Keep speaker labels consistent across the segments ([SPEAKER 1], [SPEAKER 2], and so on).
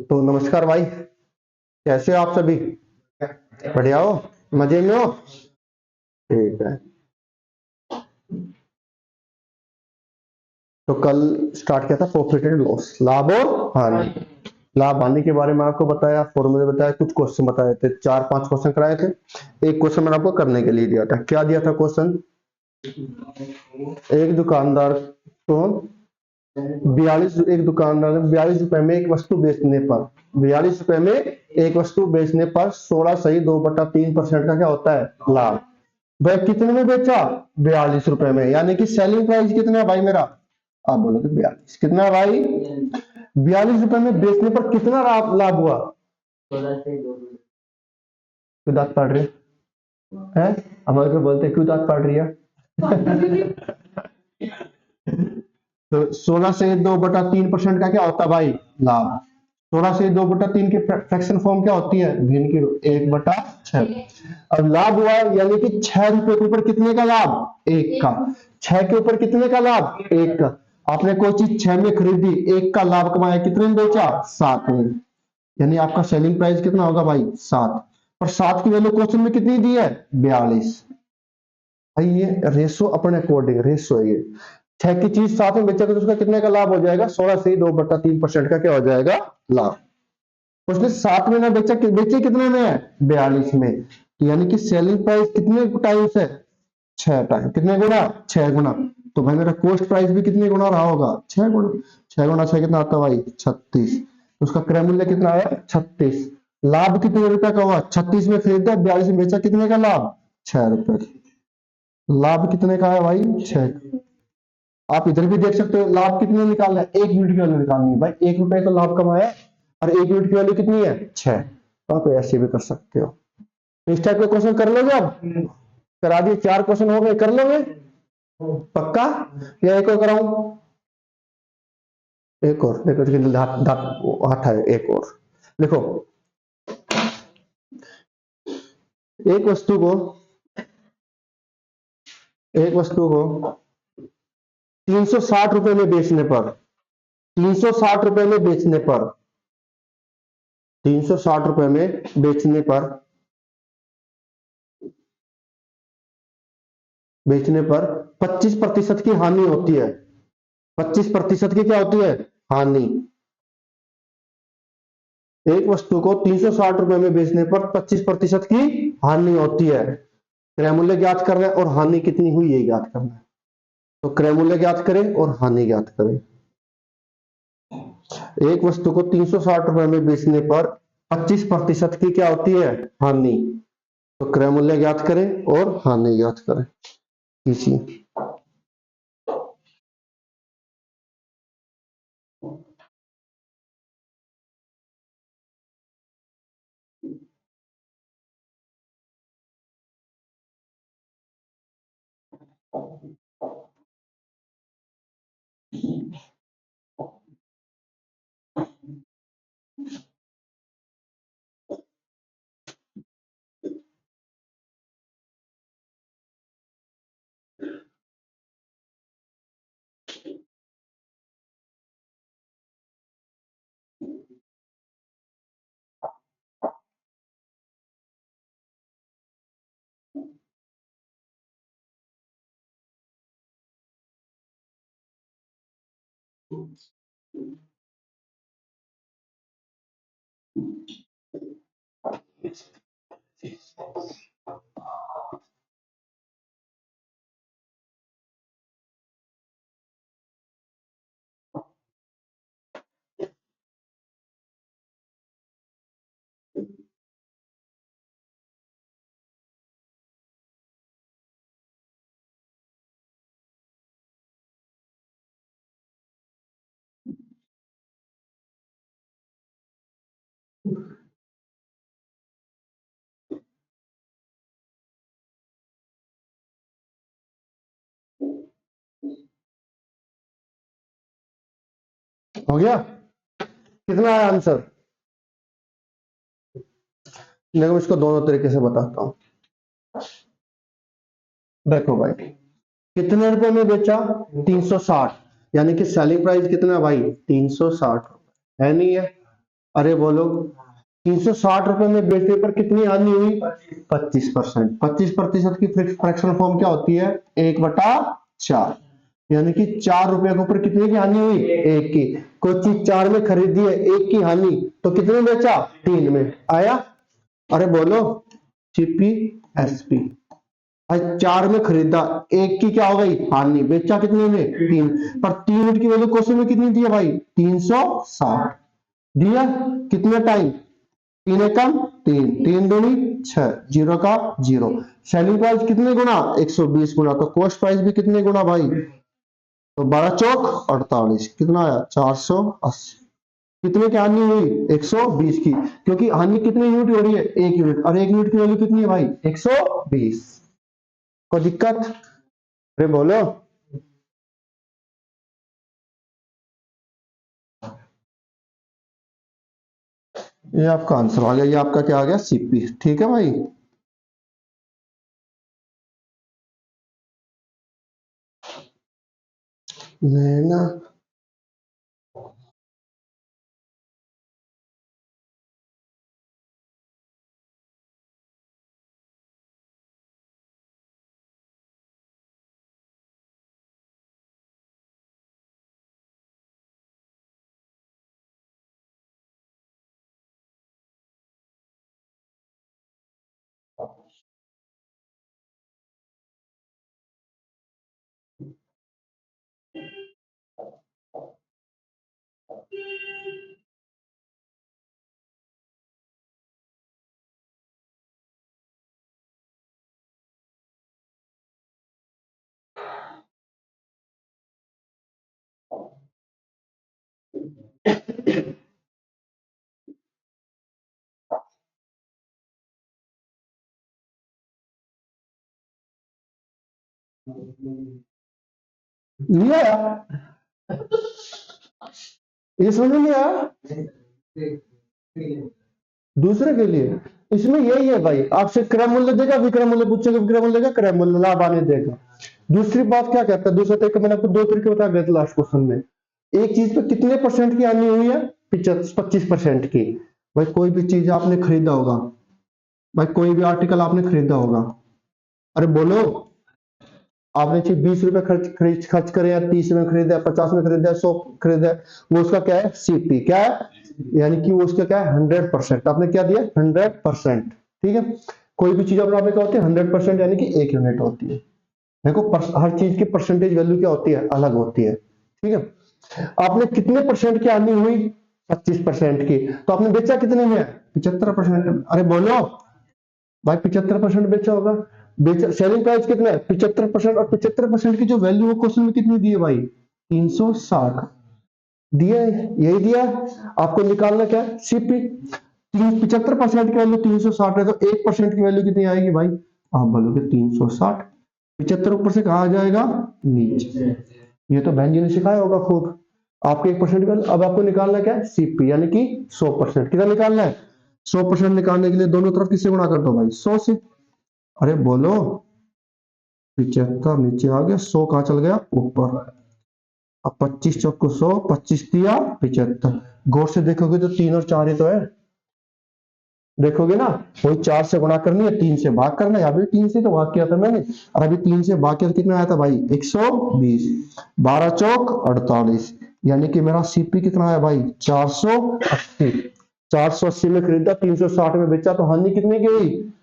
[SPEAKER 1] तो नमस्कार भाई, कैसे हो आप सभी? बढ़िया हो? मजे में हो? ठीक है। तो कल स्टार्ट किया था प्रॉफिट एंड लॉस, लाभ और हानि। लाभ हानि के बारे में आपको बताया, फॉर्मूले बताया, कुछ क्वेश्चन बताए थे, 4-5 क्वेश्चन कराए थे। एक क्वेश्चन मैंने आपको करने के लिए दिया था। क्या दिया था क्वेश्चन? एक दुकानदार को 42 रुपए में एक वस्तु बेचने पर 42 रुपए में एक वस्तु बेचने पर 16 सही 2/3% का क्या होता है? लाभ। वह कितने में बेचा? 42 रुपए में। यानी कि सेलिंग प्राइस कितना है भाई मेरा? आप बोलोगे 42। कितना है भाई? 42 रुपए में बेचने पर कितना लाभ लाभ हुआ? क्यों दांत पड़ रही है? हमारे को बोलते क्यों दांत पड़ रही है? तो 16 से 2/3% का क्या होता है भाई? लाभ। 16 से 2/3 की फ्रैक्शन फॉर्म क्या होती है? भिन्न की 1/6। अब लाभ हुआ यानी कि 6 रुपए के ऊपर कितने का लाभ? 1 का। 6 के ऊपर कितने का लाभ? 1 का। आपने कोई चीज 6 में खरीदी, 1 का लाभ कमाया, कितने में बेचा? 7 में। यानी आपका सेलिंग प्राइस कितना होगा भाई? 7। और 7 की वैल्यू क्वेश्चन में कितनी दी है? 42। भाई ये रेशो अपने अकॉर्डिंग रेशो है ये। 6 की चीज 7 में बेचेगा तो उसका कितने का लाभ हो जाएगा? 16 से 2/3% का क्या हो जाएगा? लाभ। उसने 7 में ना बेचा, बेचे कितने में है? 42 में। यानी कि सेलिंग प्राइस कितने टाइम्स है? 6 टाइम। कितने गुना? 6 गुना। तो भाई मेरा कॉस्ट प्राइस भी कितने गुना रहा होगा? 6 गुना। 6 गुना 6 कितना आता है भाई? 36। उसका क्रय मूल्य कितना आया? 36। लाभ कितने रुपए का हुआ? 36 में खरीदा, 42 में बेचा, कितने का लाभ? 6 रुपए। लाभ कितने का है भाई? 6। आप इधर भी देख सकते हो, लाभ कितने निकालना है? 1 यूनिट की वैल्यू निकालनी है भाई। 1 रुपए का लाभ कमाया और 1 यूनिट की वैल्यू कितनी है? 6। तो आप ऐसे भी कर सकते हो। इस टाइप के क्वेश्चन कर लोगे आप? करा दिए, 4 क्वेश्चन हो गए, कर लोगे पक्का? या एक और कराऊं? एक और देखो, हाथ है एक और। देखो, एक वस्तु को एक वस्तु को 360 रुपए में बेचने पर 360 रुपए में बेचने पर 360 रुपए में बेचने पर 25% की हानि होती है। 25% की क्या होती है? हानि। एक वस्तु को 360 रुपए में बेचने पर 25% की हानि होती है। क्रय मूल्य ज्ञात करना है और हानि कितनी हुई ये ज्ञात करना है। तो क्रय मूल्य ज्ञात करें और हानि ज्ञात करें। एक वस्तु को 360 रुपए में बेचने पर 25% की क्या होती है? हानि। तो क्रय मूल्य ज्ञात करें और हानि ज्ञात करें। इसी हो गया? कितना है आंसर? देखो, इसको दोनों तरीके से बताता हूं। देखो भाई, कितने रुपए में बेचा? 360। यानी कि सेलिंग प्राइस कितना है भाई? 360 है, नहीं है? अरे बोलो, 360 रुपए में बेचने पर कितनी हानि हुई? 25%। 25% की फ्रैक्शनल फॉर्म क्या होती है? 1/4। यानी कि 4 रुपए के ऊपर कितने की हानि हुई? एक की। कोई चीज 4 में खरीदी है, एक की हानि, तो कितने में बेचा? 3 में। आया? अरे बोलो, सीपी एसपी। आज 4 में खरीदा, एक की क्या हो गई? हानि। बेचा कितने में? 3। पर 3 यूनिट की वैल्यू क्वेश्चन में कितनी दी है भाई? 360 दिया। कितने टाइम? 3 एकम 3, 3 दूनी 6, जीरो का जीरो। सेलिंग प्राइस कितने गुना? 120 गुना। तो कॉस्ट प्राइस भी कितने गुना भाई? तो 12 चौक 48, कितना आया? 480। कितने की हानि हुई? 120 की। क्योंकि हानि कितने यूनिट हो रही है? 1 यूनिट। और 1 यूनिट की वैल्यू कितनी है भाई? 120। कोई दिक्कत? अरे बोलो। ये आपका आंसर आ गया, ये आपका क्या आ गया? सीपी। ठीक है भाई। मैं ना, लिया, ये समझ में नहीं आया? दूसरे के लिए इसमें यही है भाई, आपसे क्रय मूल्य देगा, विक्रय मूल्य पूछेगा, विक्रय मूल्य देगा, क्रय मूल्य लाभ आने देगा। दूसरी बात क्या कहता है? दूसरा तरीका मैंने आपको 2 तरीके बताया गए थे लास्ट क्वेश्चन में। एक चीज पे कितने परसेंट की हानि हुई है? 25% की। भाई कोई भी चीज आपने खरीदा होगा, भाई कोई भी आर्टिकल आपने खरीदा होगा, अरे बोलो, आपने चीज 20 रुपए खर्च करे, या 30 में खरीदा, 50 में खरीदा, 100 खरीदा, वो उसका क्या है? सीपी। क्या है? यानी कि वो उसका क्या है? 100%। आपने क्या दिया? 100%। ठीक है। कोई भी चीज आपने क्या होती है? 100%, यानी कि 1 यूनिट होती है। देखो, हर चीज की परसेंटेज वैल्यू क्या होती है? अलग होती है। ठीक है। आपने कितने परसेंट की हानि हुई? 25% की। तो आपने बेचा कितने में? 75%। अरे बोलो भाई, 75% बेचा होगा। बेचा, सेलिंग प्राइस कितना है? 75%। और 75% की जो वैल्यू वो क्वेश्चन में कितनी दी है भाई? 360 दिया है। यही दिया है। आपको निकालना क्या है? सीपी। 75% की वैल्यू 360 है, तो 1% की वैल्यू कितनी आएगी भाई? आप बोलोगे 360। 75 ऊपर से कहा जाएगा नीचे। ये तो बहन जी ने सिखाया होगा खूब। आपके 1% का, अब आपको निकालना क्या है? सीपी, यानी कि 100%। कितना निकालना है? 100% निकालने के लिए दोनों तरफ किससे गुणा कर दो भाई? 100 से। अरे बोलो, 75 नीचे आ गया, 100 कहाँ चल गया? ऊपर। अब 25 चौको 100, 25 दिया 75। गौर से देखोगे तो 3 और 4 ही तो है। देखोगे ना, वही 4 से गुणा करनी है, 3 से भाग करना है। अभी 3 से तो भाग किया था मैंने, और अभी 3 से भाग किया तो कितना आया था भाई? 120। 12 चौक 48। यानी कि मेरा सीपी कितना है भाई? 480। 480 में खरीदा, 360 में बेचा, तो हानि कितने की हुई?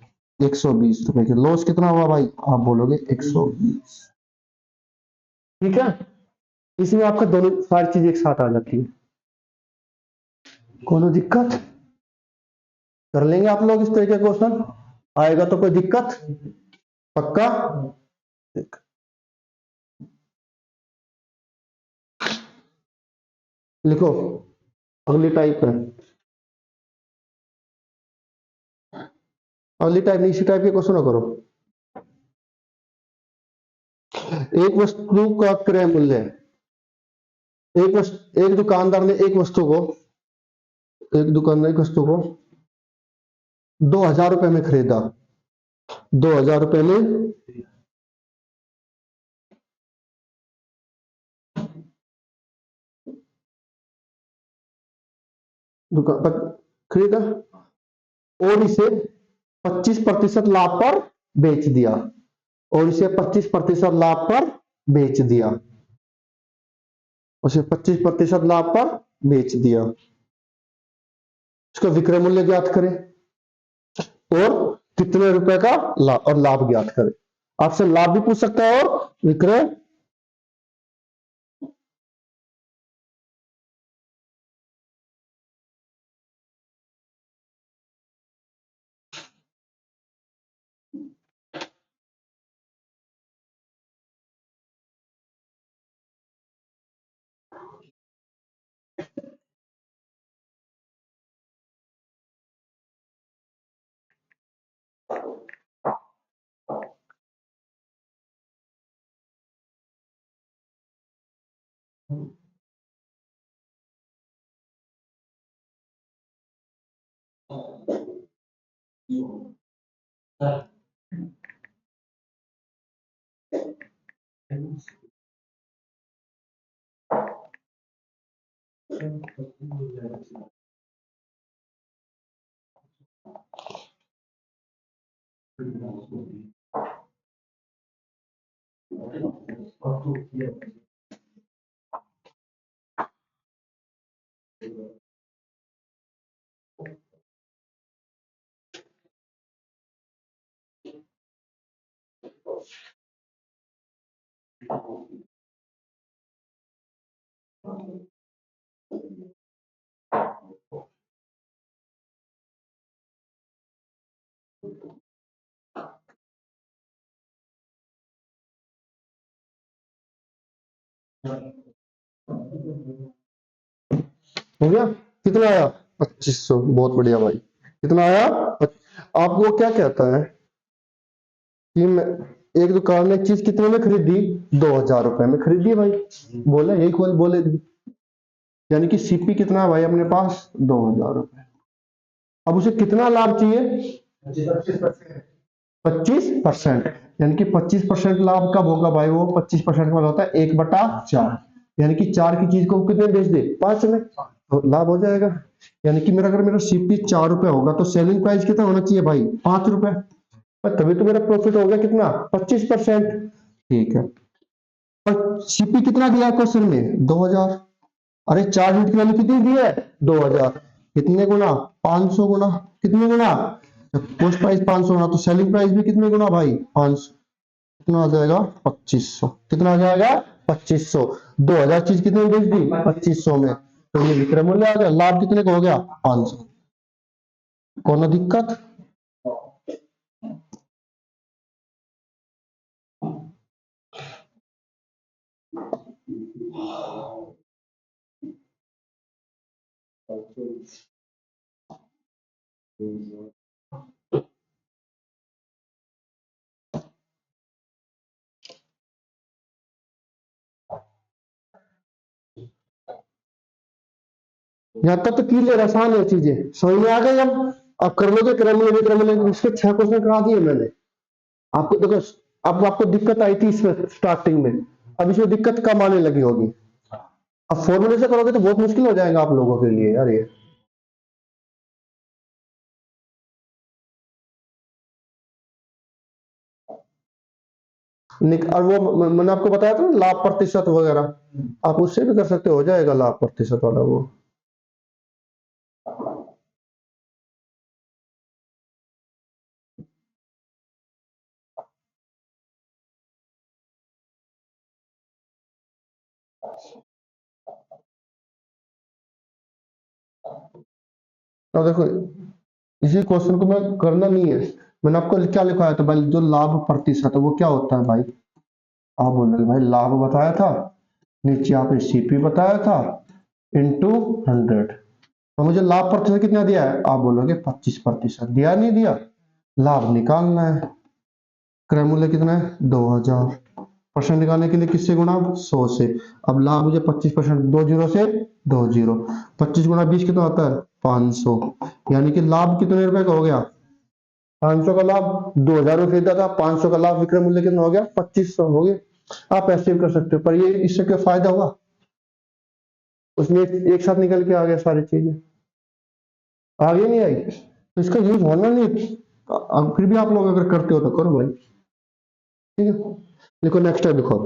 [SPEAKER 1] 120 रुपए की। लॉस कितना हुआ भाई? आप बोलोगे 120। ठीक है। इसमें आपका दोनों सारी चीज एक साथ आ जाती है। कोनो दिक्कत? कर लेंगे आप लोग इस तरीके का क्वेश्चन? आएगा तो कोई दिक्कत? पक्का? लिखो, अगली टाइप है। अगली टाइप नहीं, इसी टाइप के क्वेश्चन करो। एक वस्तु का क्रय मूल्य, एक दुकानदार ने एक वस्तु को 2000 रुपए में खरीदा। 2000 रुपए में दुकान पर खरीदा और इसे 25% लाभ पर बेच दिया, और इसे 25% लाभ पर बेच दिया, उसे 25% लाभ पर बेच दिया। इसका विक्रय मूल्य ज्ञात करें और कितने रुपए का लाभ और लाभ ज्ञात करें। आपसे लाभ भी पूछ सकता है और विक्रय हो गया। कितना आया? 2500। बहुत बढ़िया भाई। कितना आया? आपको क्या कहता है कि मैं एक दुकान में चीज कितने में खरीदी? 2000 रुपए में खरीदी भाई। बोले यही खोल बोले, यानी कि सीपी कितना है भाई अपने पास? 2000 रुपए। अब उसे कितना लाभ चाहिए? 25%। यानी कि 25% लाभ कब होगा भाई? वो 25% वाला होता है 1/4, यानी कि 4 की चीज को कितने बेच दे? 5 में, तो लाभ हो जाएगा। यानी कि मेरा अगर मेरा सीपी 4 रुपए होगा तो सेलिंग प्राइस कितना होना चाहिए भाई? 5 रुपए। पर तभी तो मेरा प्रॉफिट हो गया कितना? 25%। ठीक है। पर सीपी कितना दिया है क्वेश्चन में? 2000। अरे 4 यूनिट की वैल्यू कितनी दी है? 2000। कितने गुना? 500 गुना। कितने गुना? कॉस्ट प्राइस 500 गुना, तो सेलिंग प्राइस भी कितने गुना भाई? 500। कितना आ जाएगा? 2500। कितना आ जाएगा? 2500। 2000 चीज कितने में बेच दी? 2500 में, तो ये विक्रय मूल्य आ गया। लाभ कितने का हो गया? 500। कौन दिक्कत? यहाँ तक तो क्लियर, आसान है चीजें, समझ में आ गई। अब कर लोगे क्रम में विक्रम में, इसके 6 क्वेश्चन करा दिए मैंने आपको। देखो अब आपको दिक्कत आई थी इसमें स्टार्टिंग में, अब इसमें दिक्कत कम आने लगी होगी। अब फॉर्मूले से करोगे तो बहुत मुश्किल हो जाएगा आप लोगों के लिए यार ये। और वो मैंने आपको बताया था ना लाभ प्रतिशत वगैरह, आप उससे भी कर सकते हो जाएगा लाभ प्रतिशत वाला वो। अब देखो इसी क्वेश्चन को मैं करना नहीं है, मैंने आपको क्या लिखा है? तो भाई जो लाभ प्रतिशत है वो क्या होता है भाई? आप बोल रहे भाई लाभ बताया था, नीचे आपने सीपी बताया था, इंटू 100। तो मुझे लाभ प्रतिशत कितना दिया है? आप बोलोगे 25%। दिया नहीं दिया? लाभ निकालना है। क्रय मूल्य कितना है? 2000। परसेंट निकालने के लिए किससे गुणा? 100 से। अब लाभ मुझे 25%, 20 से 20, 25 गुणा 20 कितना होता है? 500। यानी कि लाभ कितने रुपए का हो गया? 500 का लाभ। 2000 में खरीदा था, 500 का लाभ, विक्रय मूल्य कितना हो गया? 2500 हो गया। आप ऐसे भी कर सकते हो, पर ये इससे क्या फायदा हुआ? उसमें एक साथ निकल के आ गया सारी चीजें। आ गई नहीं आई, तो इसका यूज होना नहीं। फिर भी आप लोग अगर करते हो तो करो भाई, ठीक है। देखो नेक्स्ट है, देखो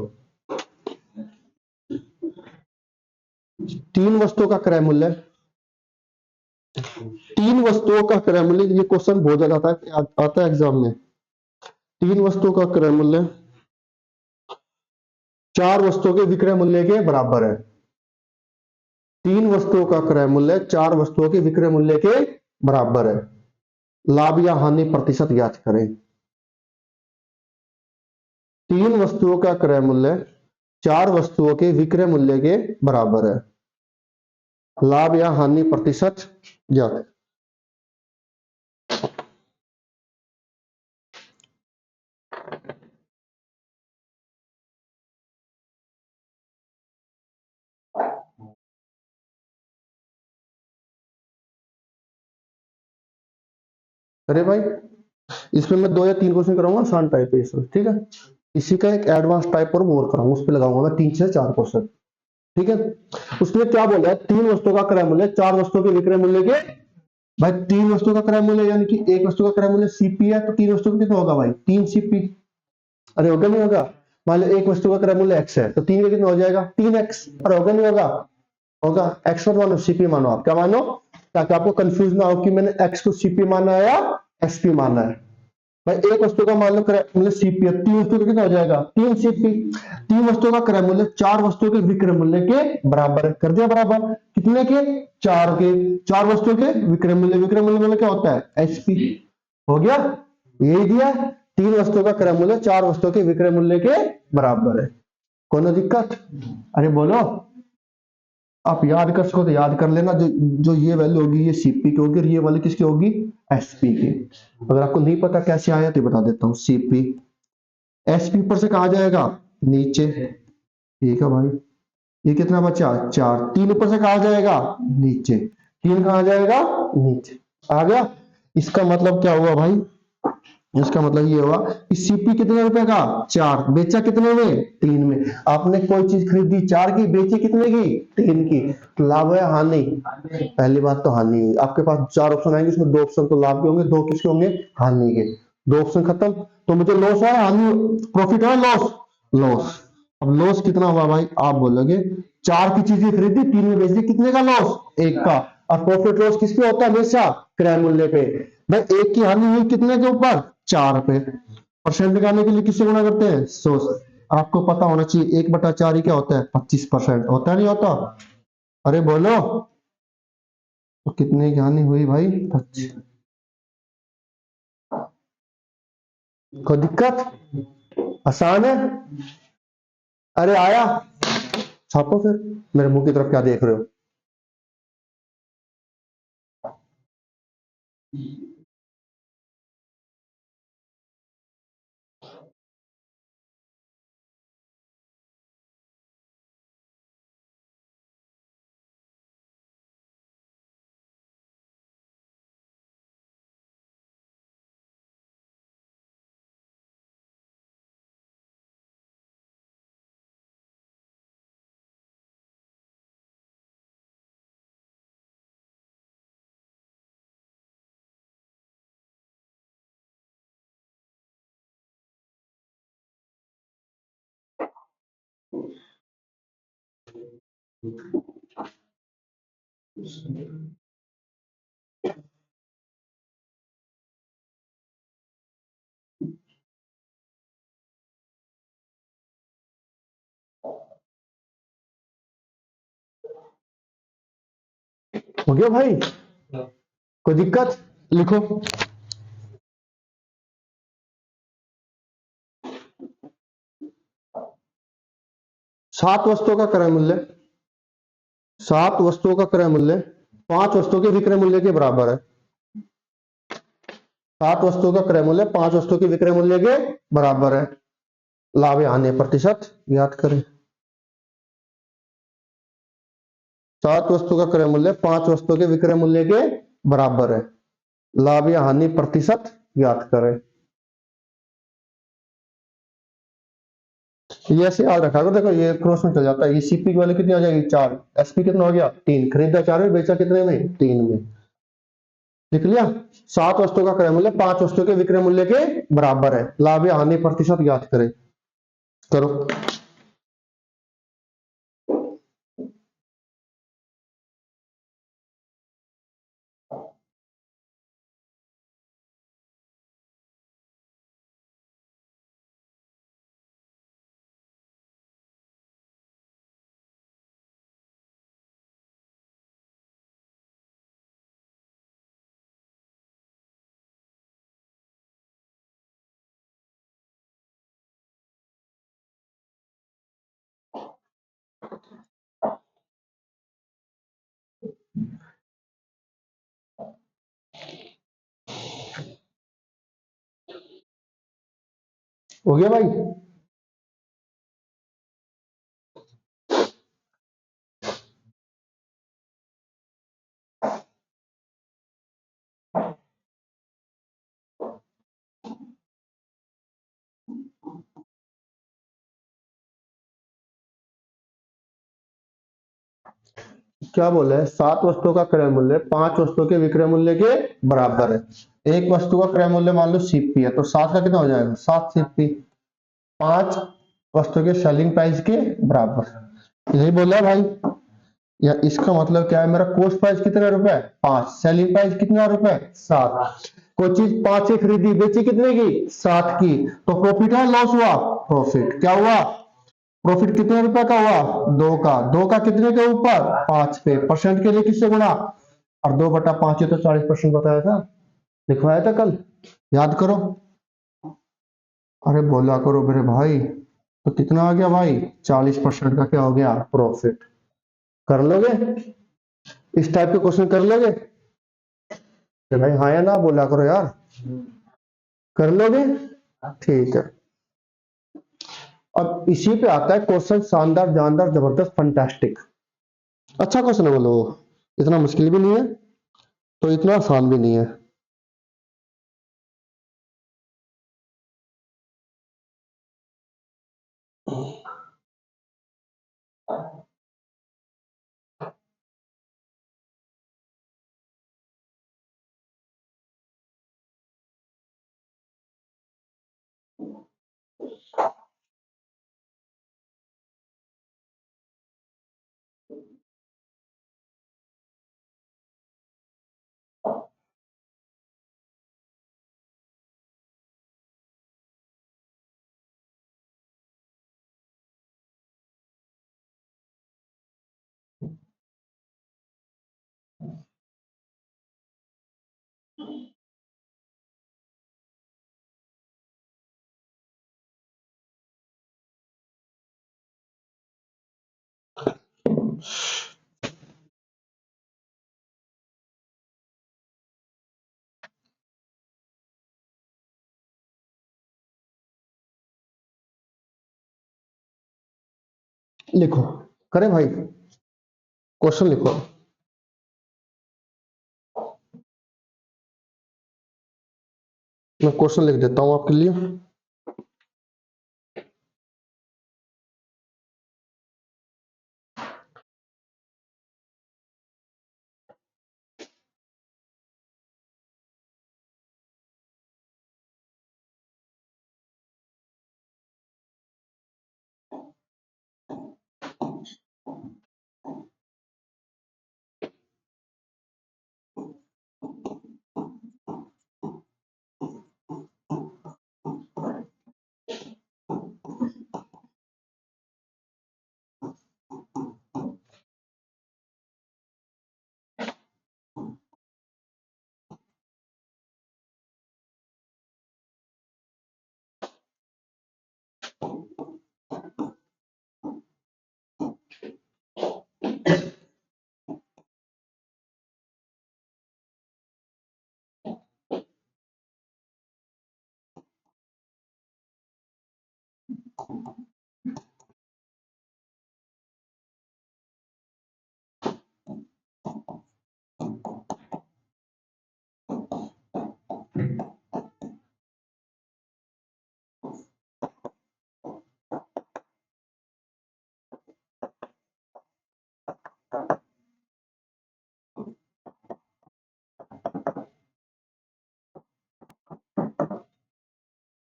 [SPEAKER 1] तीन वस्तुओं का क्रय मूल्य, तीन वस्तुओं का क्रय मूल्य, ये क्वेश्चन बहुत ज्यादा आता है एग्जाम में। तीन वस्तुओं का क्रय मूल्य चार वस्तुओं के विक्रय मूल्य के बराबर है। तीन वस्तुओं का क्रय मूल्य चार वस्तुओं के विक्रय मूल्य के बराबर है। लाभ या हानि प्रतिशत ज्ञात करें। तीन वस्तुओं का क्रय मूल्य चार वस्तुओं के विक्रय मूल्य के बराबर है। लाभ या हानि प्रतिशत ज्ञात करें। अरे भाई, इसमें मैं 2 या 3 क्वेश्चन कराऊंगा आसान टाइप है इसमें, ठीक है। इसी का एक एडवांस टाइप और मोर कराऊंगा, उस पर लगाऊंगा मैं 3 से 4 क्वेश्चन, ठीक है। उसमें क्या बोला है, तीन वस्तुओं का क्रय मूल्य चार वस्तुओं के विक्रय मूल्य के, भाई तीन वस्तुओं का क्रय मूल्य यानी कि एक वस्तु का क्रय मूल्य सीपी है, तो तीन वस्तुओं का कितना होगा भाई, 3 सीपी। अरे होगा नहीं होगा, मान लो एक वस्तु का क्रय मूल्य एक्स है, तो तीन का कितना हो जाएगा 3x। अरे होगा नहीं होगा, होगा। एक्स मत मानो, सीपी मानो, आप क्या मानो, ताकि आपको कंफ्यूज ना हो कि मैंने एक्स को सीपी माना है या एसपी माना है। भाई एक वस्तु का मान लो क्रय मूल्य सीपी है, तीन वस्तु का कितना हो जाएगा 3 सीपी। तीन वस्तुओं का क्रय मूल्य चार वस्तुओं के विक्रय मूल्य के बराबर है, कर दिया बराबर, कितने के, चार के। चार वस्तुओं के विक्रय मूल्य, विक्रय मूल्य मतलब क्या होता है एचपी, हो गया, यही दिया। तीन वस्तुओं का क्रय मूल्य चार वस्तुओं के विक्रय मूल्य के बराबर है। कोनो दिक्कत, अरे बोलो। आप याद कर सको तो याद कर लेना, जो जो ये वैल्यू होगी ये सीपी की होगी, और ये वाली किसकी होगी एसपी की। अगर आपको नहीं पता कैसे आया तो बता देता हूँ, सीपी एसपी पर से कहा जाएगा नीचे, ठीक है भाई। ये कितना बचा चार, तीन ऊपर से कहा जाएगा नीचे, तीन कहा जाएगा नीचे, आ गया। इसका मतलब क्या हुआ भाई, इसका मतलब ये हुआ कि सीपी कितने रुपए का, चार, बेचा कितने में, तीन में। आपने कोई चीज खरीदी चार की, बेची कितने की, तीन की, तो लाभ है हानि, पहली बात तो हानि हुई। आपके पास चार ऑप्शन आएंगे, उसमें दो ऑप्शन तो लाभ के होंगे, दो किसके होंगे हानि के, दो ऑप्शन खत्म। तो मुझे लॉस है हानि, प्रॉफिट है लॉस, लॉस। अब लॉस कितना हुआ भाई, आप बोलोगे चार की चीजें खरीदी तीन में बेच दी, कितने का लॉस, एक का। और प्रॉफिट लॉस किस पे होता है हमेशा, क्रय मूल्य पे। भाई एक की हानि हुई कितने के ऊपर, चार पे। परसेंट निकालने के लिए किससे गुणा करते हैं, 100 से। आपको पता होना चाहिए 1/4 ही क्या होता है 25%, होता नहीं होता, अरे बोलो। तो कितने की हानि हुई भाई, 25। कोई दिक्कत, आसान है। अरे आया, छापो फिर, मेरे मुंह की तरफ क्या देख रहे हो। हो गया भाई, कोई दिक्कत, लिखो। सात वस्तुओं का क्रय मूल्य, सात वस्तुओं का क्रय मूल्य पांच वस्तुओं के विक्रय मूल्य के बराबर है। सात वस्तुओं का क्रय मूल्य पांच वस्तुओं के विक्रय मूल्य के बराबर है। लाभ या हानि प्रतिशत याद करें। सात वस्तुओं का क्रय मूल्य पांच वस्तुओं के विक्रय मूल्य के बराबर है। लाभ या हानि प्रतिशत याद करें। ये ऐसे याद रखा करो, देखो ये क्रॉस में चल जाता है। ये सीपी की वाली कितनी आ जाएगी, चार, एसपी कितना हो गया, तीन। खरीदा चार में, बेचा कितने में, तीन में। लिख लिया। 7 वस्तुओं का क्रय मूल्य 5 वस्तुओं के विक्रय मूल्य के बराबर है। लाभ या हानि प्रतिशत ज्ञात करें। करो। हो गया भाई। क्या बोला है? 7 वस्तुओं का क्रय मूल्य 5 वस्तुओं के विक्रय मूल्य के बराबर है। एक वस्तु का क्रय मूल्य मान लो सीपी है, तो 7 का कितना हो जाएगा? 7 सीपी। 5 वस्तु के सेलिंग प्राइस के बराबर, यही बोला है भाई। या इसका मतलब क्या है? मेरा कॉस्ट प्राइस कितने रुपए? 5। सेलिंग प्राइस कितना रुपए? 7। कोई चीज 5 से खरीदी, बेची कितने की? 7 की। तो प्रॉफिट है लॉस हुआ? प्रॉफिट। क्या हुआ? प्रॉफिट कितने रुपए का हुआ? 2 का। 2 का कितने के ऊपर? 5 पे। परसेंट के लिए किससे गुणा? और 2/5 है तो 40% बताया था, लिखवाया था कल, याद करो। अरे बोला करो मेरे भाई। तो कितना आ गया भाई? 40% का क्या हो गया? प्रॉफिट। कर लोगे? इस टाइप के क्वेश्चन कर लोगे? तो भाई हाँ या ना बोला करो यार। कर लोगे? ठीक है। अब इसी पे आता है क्वेश्चन, शानदार जानदार जबरदस्त फंटास्टिक। अच्छा क्वेश्चन है, बोलो। इतना मुश्किल भी नहीं है तो इतना आसान भी नहीं है। लिखो। करे भाई? क्वेश्चन लिखो। मैं क्वेश्चन लिख देता हूं आपके लिए।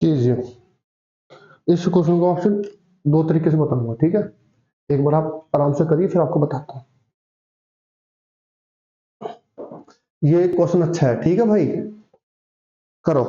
[SPEAKER 1] कीजिए। इस क्वेश्चन का ऑप्शन दो तरीके से बताऊंगा, ठीक है, एक बार आप आराम से करिए फिर आपको बताता हूँ। ये क्वेश्चन अच्छा है, ठीक है भाई, करो।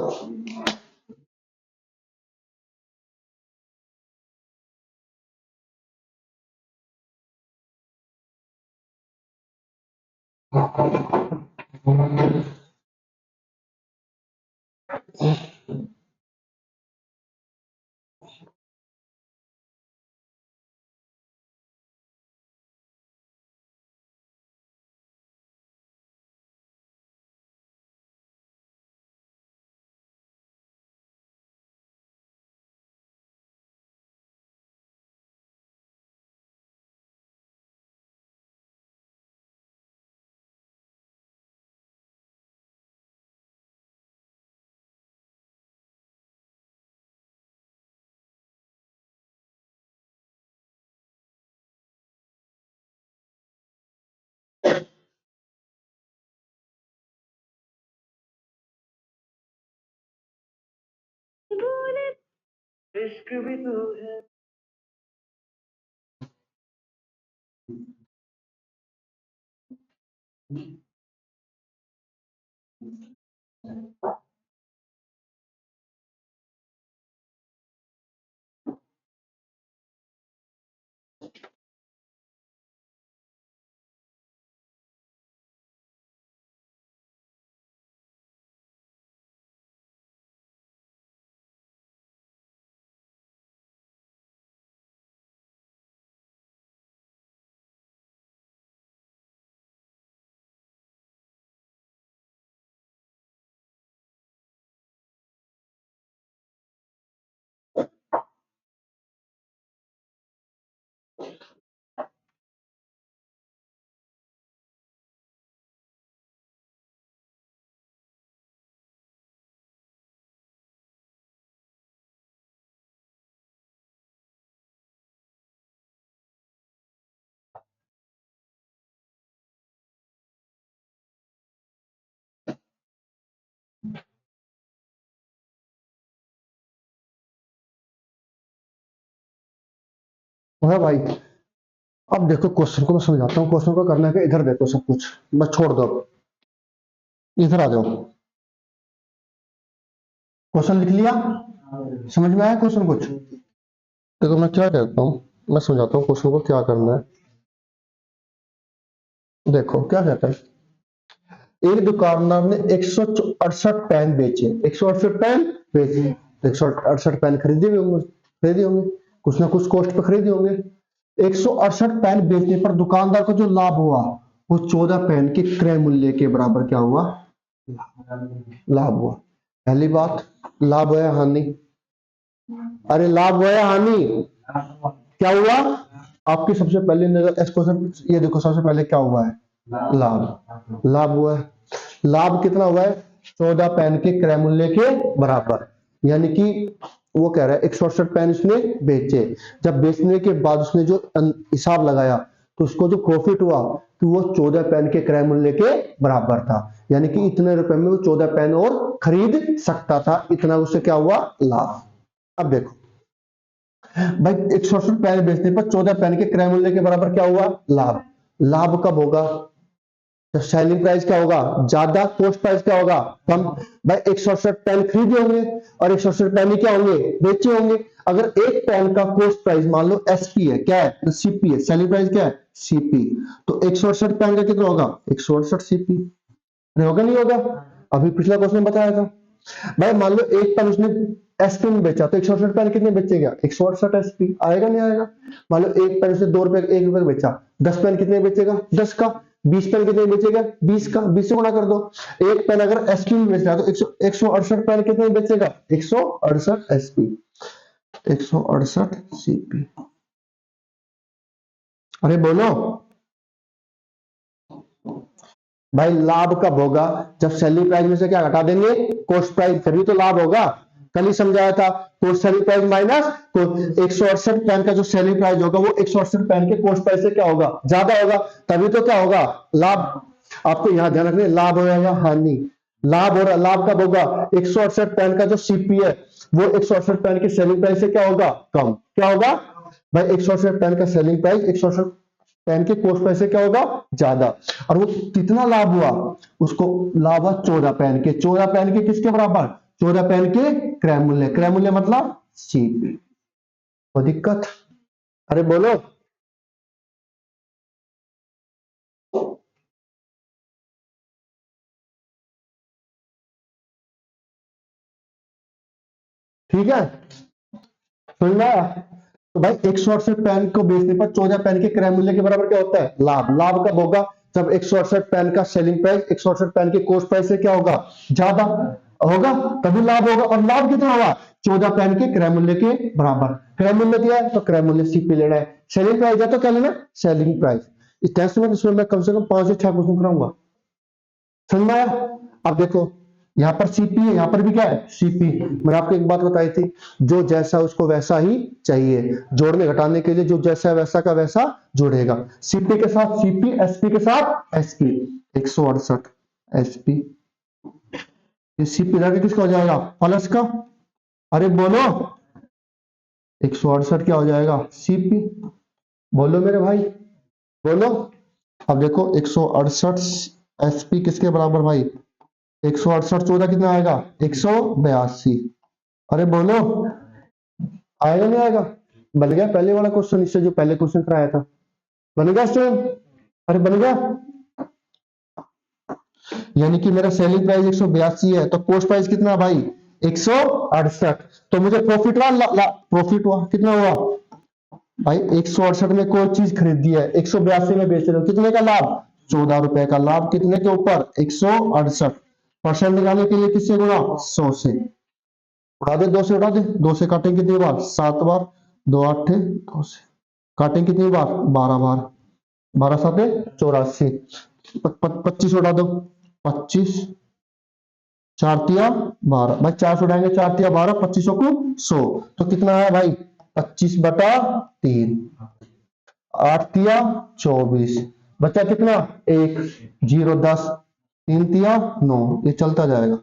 [SPEAKER 1] इश्क भी तो है। है भाई, अब देखो क्वेश्चन को मैं समझाता हूँ। क्वेश्चन को करना है कि इधर देखो सब कुछ, बस छोड़ दो, अब इधर आ जाओ। क्वेश्चन लिख लिया, समझ में आया क्वेश्चन कुछ? देखो मैं क्या कहता हूँ, मैं समझाता हूँ क्वेश्चन को क्या करना है। देखो क्या कहता है, एक दुकानदार ने 168 पेन बेचे, 168 पेन बेचे, 168 पेन खरीदे होंगे, कुछ ना कुछ कॉस्ट पे खरीदे होंगे। 168 पेन बेचने पर दुकानदार को जो लाभ हुआ वो 14 पेन के क्रय मूल्य के बराबर क्या हुआ? लाभ हुआ। पहली बात, लाभ हुआ या हानि? अरे लाभ हुआ या हानि? क्या हुआ? आपकी सबसे पहली नजर इस क्वेश्चन, ये देखो सबसे पहले क्या हुआ है? लाभ, लाभ हुआ है। लाभ कितना हुआ है? 14 पेन के क्रय मूल्य के बराबर। यानी कि वो कह रहा है 168 पेन उसने बेचे, जब बेचने के बाद उसने जो हिसाब लगाया तो उसको जो प्रॉफिट हुआ कि वो 14 पेन के क्रय मूल्य के बराबर था। यानी कि इतने रुपए में वो 14 पेन और खरीद सकता था, इतना उससे क्या हुआ? लाभ। अब देखो भाई, 168 पेन बेचने पर 14 पेन के क्रय मूल्य के बराबर क्या हुआ? लाभ। लाभ कब होगा? तो सेलिंग प्राइस क्या होगा? ज्यादा, कॉस्ट प्राइस क्या होगा? कम। भाई 168 पेन खरीदे होंगे और 168 पेन ही क्या होंगे? बेचे होंगे। अगर एक पेन का कॉस्ट प्राइस मान लो एसपी है, क्या है? तो सीपी है, सेलिंग प्राइस क्या है? सीपी। तो 168 पेन का कितना होगा? 168 सीपी। नहीं होगा, नहीं होगा? अभी पिछला क्वेश्चन बताया था। भाई मान लो एक पेन उसने एसपी में बेचा तो 168 पेन कितने बेचेगा? 168 एसपी। आएगा नहीं आएगा? मान लो एक पेन उसने 2 रुपए, 1 रुपए का बेचा, 10 पेन कितने बेचेगा? 10 का। 20 पेन कितने बेचेगा? 20 का। 20 से गुणा कर दो। एक पेन अगर एसपी में बेच रहा है तो 168 पेन कितने बेचेगा? 168 एसपी, 168 सीपी। अरे बोलो भाई, लाभ कब होगा? जब सेलिंग प्राइस में से क्या घटा देंगे? कॉस्ट प्राइस, तभी तो लाभ होगा। कल ही समझाया था, cost selling price minus 168 pen का जो सेलिंग प्राइस होगा वो 168 पेन के कॉस्ट प्राइस से क्या होगा? ज्यादा होगा, तभी तो क्या होगा? लाभ। आपको यहां ध्यान रखना, लाभ हो या हानि। लाभ हो रहा, लाभ कब होगा? 168 पेन का जो सीपी है वो 168 पेन की सेलिंग प्राइस से क्या होगा? कम। क्या होगा भाई? 168 पेन का सेलिंग प्राइस 168 पेन के कॉस्ट प्राइस से क्या होगा? ज्यादा। और वो कितना लाभ हुआ? उसको लाभ हुआ 14 पेन के। 14 पेन के किसके बराबर? 14 पेन के क्रय मूल्य। क्रय मूल्य मतलब सीपी। कोई दिक्कत? अरे बोलो। ठीक है, समझ में आया? तो भाई 168 पेन को बेचने पर 14 पेन के क्रय मूल्य के बराबर क्या होता है? लाभ। लाभ कब होगा? जब 168 पेन का सेलिंग प्राइस 168 पेन के कॉस्ट प्राइस से क्या होगा? ज्यादा होगा, तभी लाभ होगा। और लाभ कितना होगा? 14 पेन के क्रय मूल्य के बराबर। क्रय मूल्य दिया है तो क्रय मूल्य सीपी लेना है। सेलिंग प्राइस है तो क्या लेना है? Selling price. इस टेस्ट में इसमें मैं कम से कम 5 से 6 क्वेश्चन कराऊंगा। समझ में आया? अब देखो, यहां पर सीपी है, यहां पर भी क्या है? सीपी। मैंने आपको एक बात बताई थी, जो जैसा उसको वैसा ही चाहिए। जोड़ने घटाने के लिए जो जैसा है वैसा का वैसा जोड़ेगा। सीपी के साथ सीपी, एसपी के साथ एसपी। 168 एसपी, ये सीपी लगा किसका हो जाएगा? प्लस का। अरे बोलो, 168 क्या हो जाएगा? सीपी। बोलो मेरे भाई, बोलो। अब देखो 168 एसपी किसके बराबर भाई? 168 14 कितना आएगा? 182। अरे बोलो, आएगा नहीं आएगा? बन गया पहले वाला क्वेश्चन, इससे जो पहले क्वेश्चन कराया था। बन गया स्टूडेंट? अरे बन गया। यानी कि मेरा सेलिंग प्राइस 182 है तो कॉस्ट प्राइस कितना है भाई? 168। तो मुझे प्रॉफिट हुआ, प्रॉफिट हुआ कितना हुआ भाई? 168 में कोई चीज खरीदी है, 182 में बेच रहे हो, कितने का लाभ? 14 रुपए का लाभ। कितने के ऊपर? 168। परसेंट निकालने के लिए किससे गुणा? 100 से। उड़ा दे, 2 से उड़ा दे। 2 से काटेंगे कितनी बार? 7 बार। 2 8 2 से काटेंगे कितनी बार? 12 बार। 12 7 84। 25 उड़ा दो। 25 4 तिया 12 भाई। 4 से उड़ाएंगे, 4 तिया 12, 25 को 100। तो कितना है भाई? 25/3। 8 तिया 24। बचा कितना? 1 0 10 3 तिया 9। ये चलता जाएगा।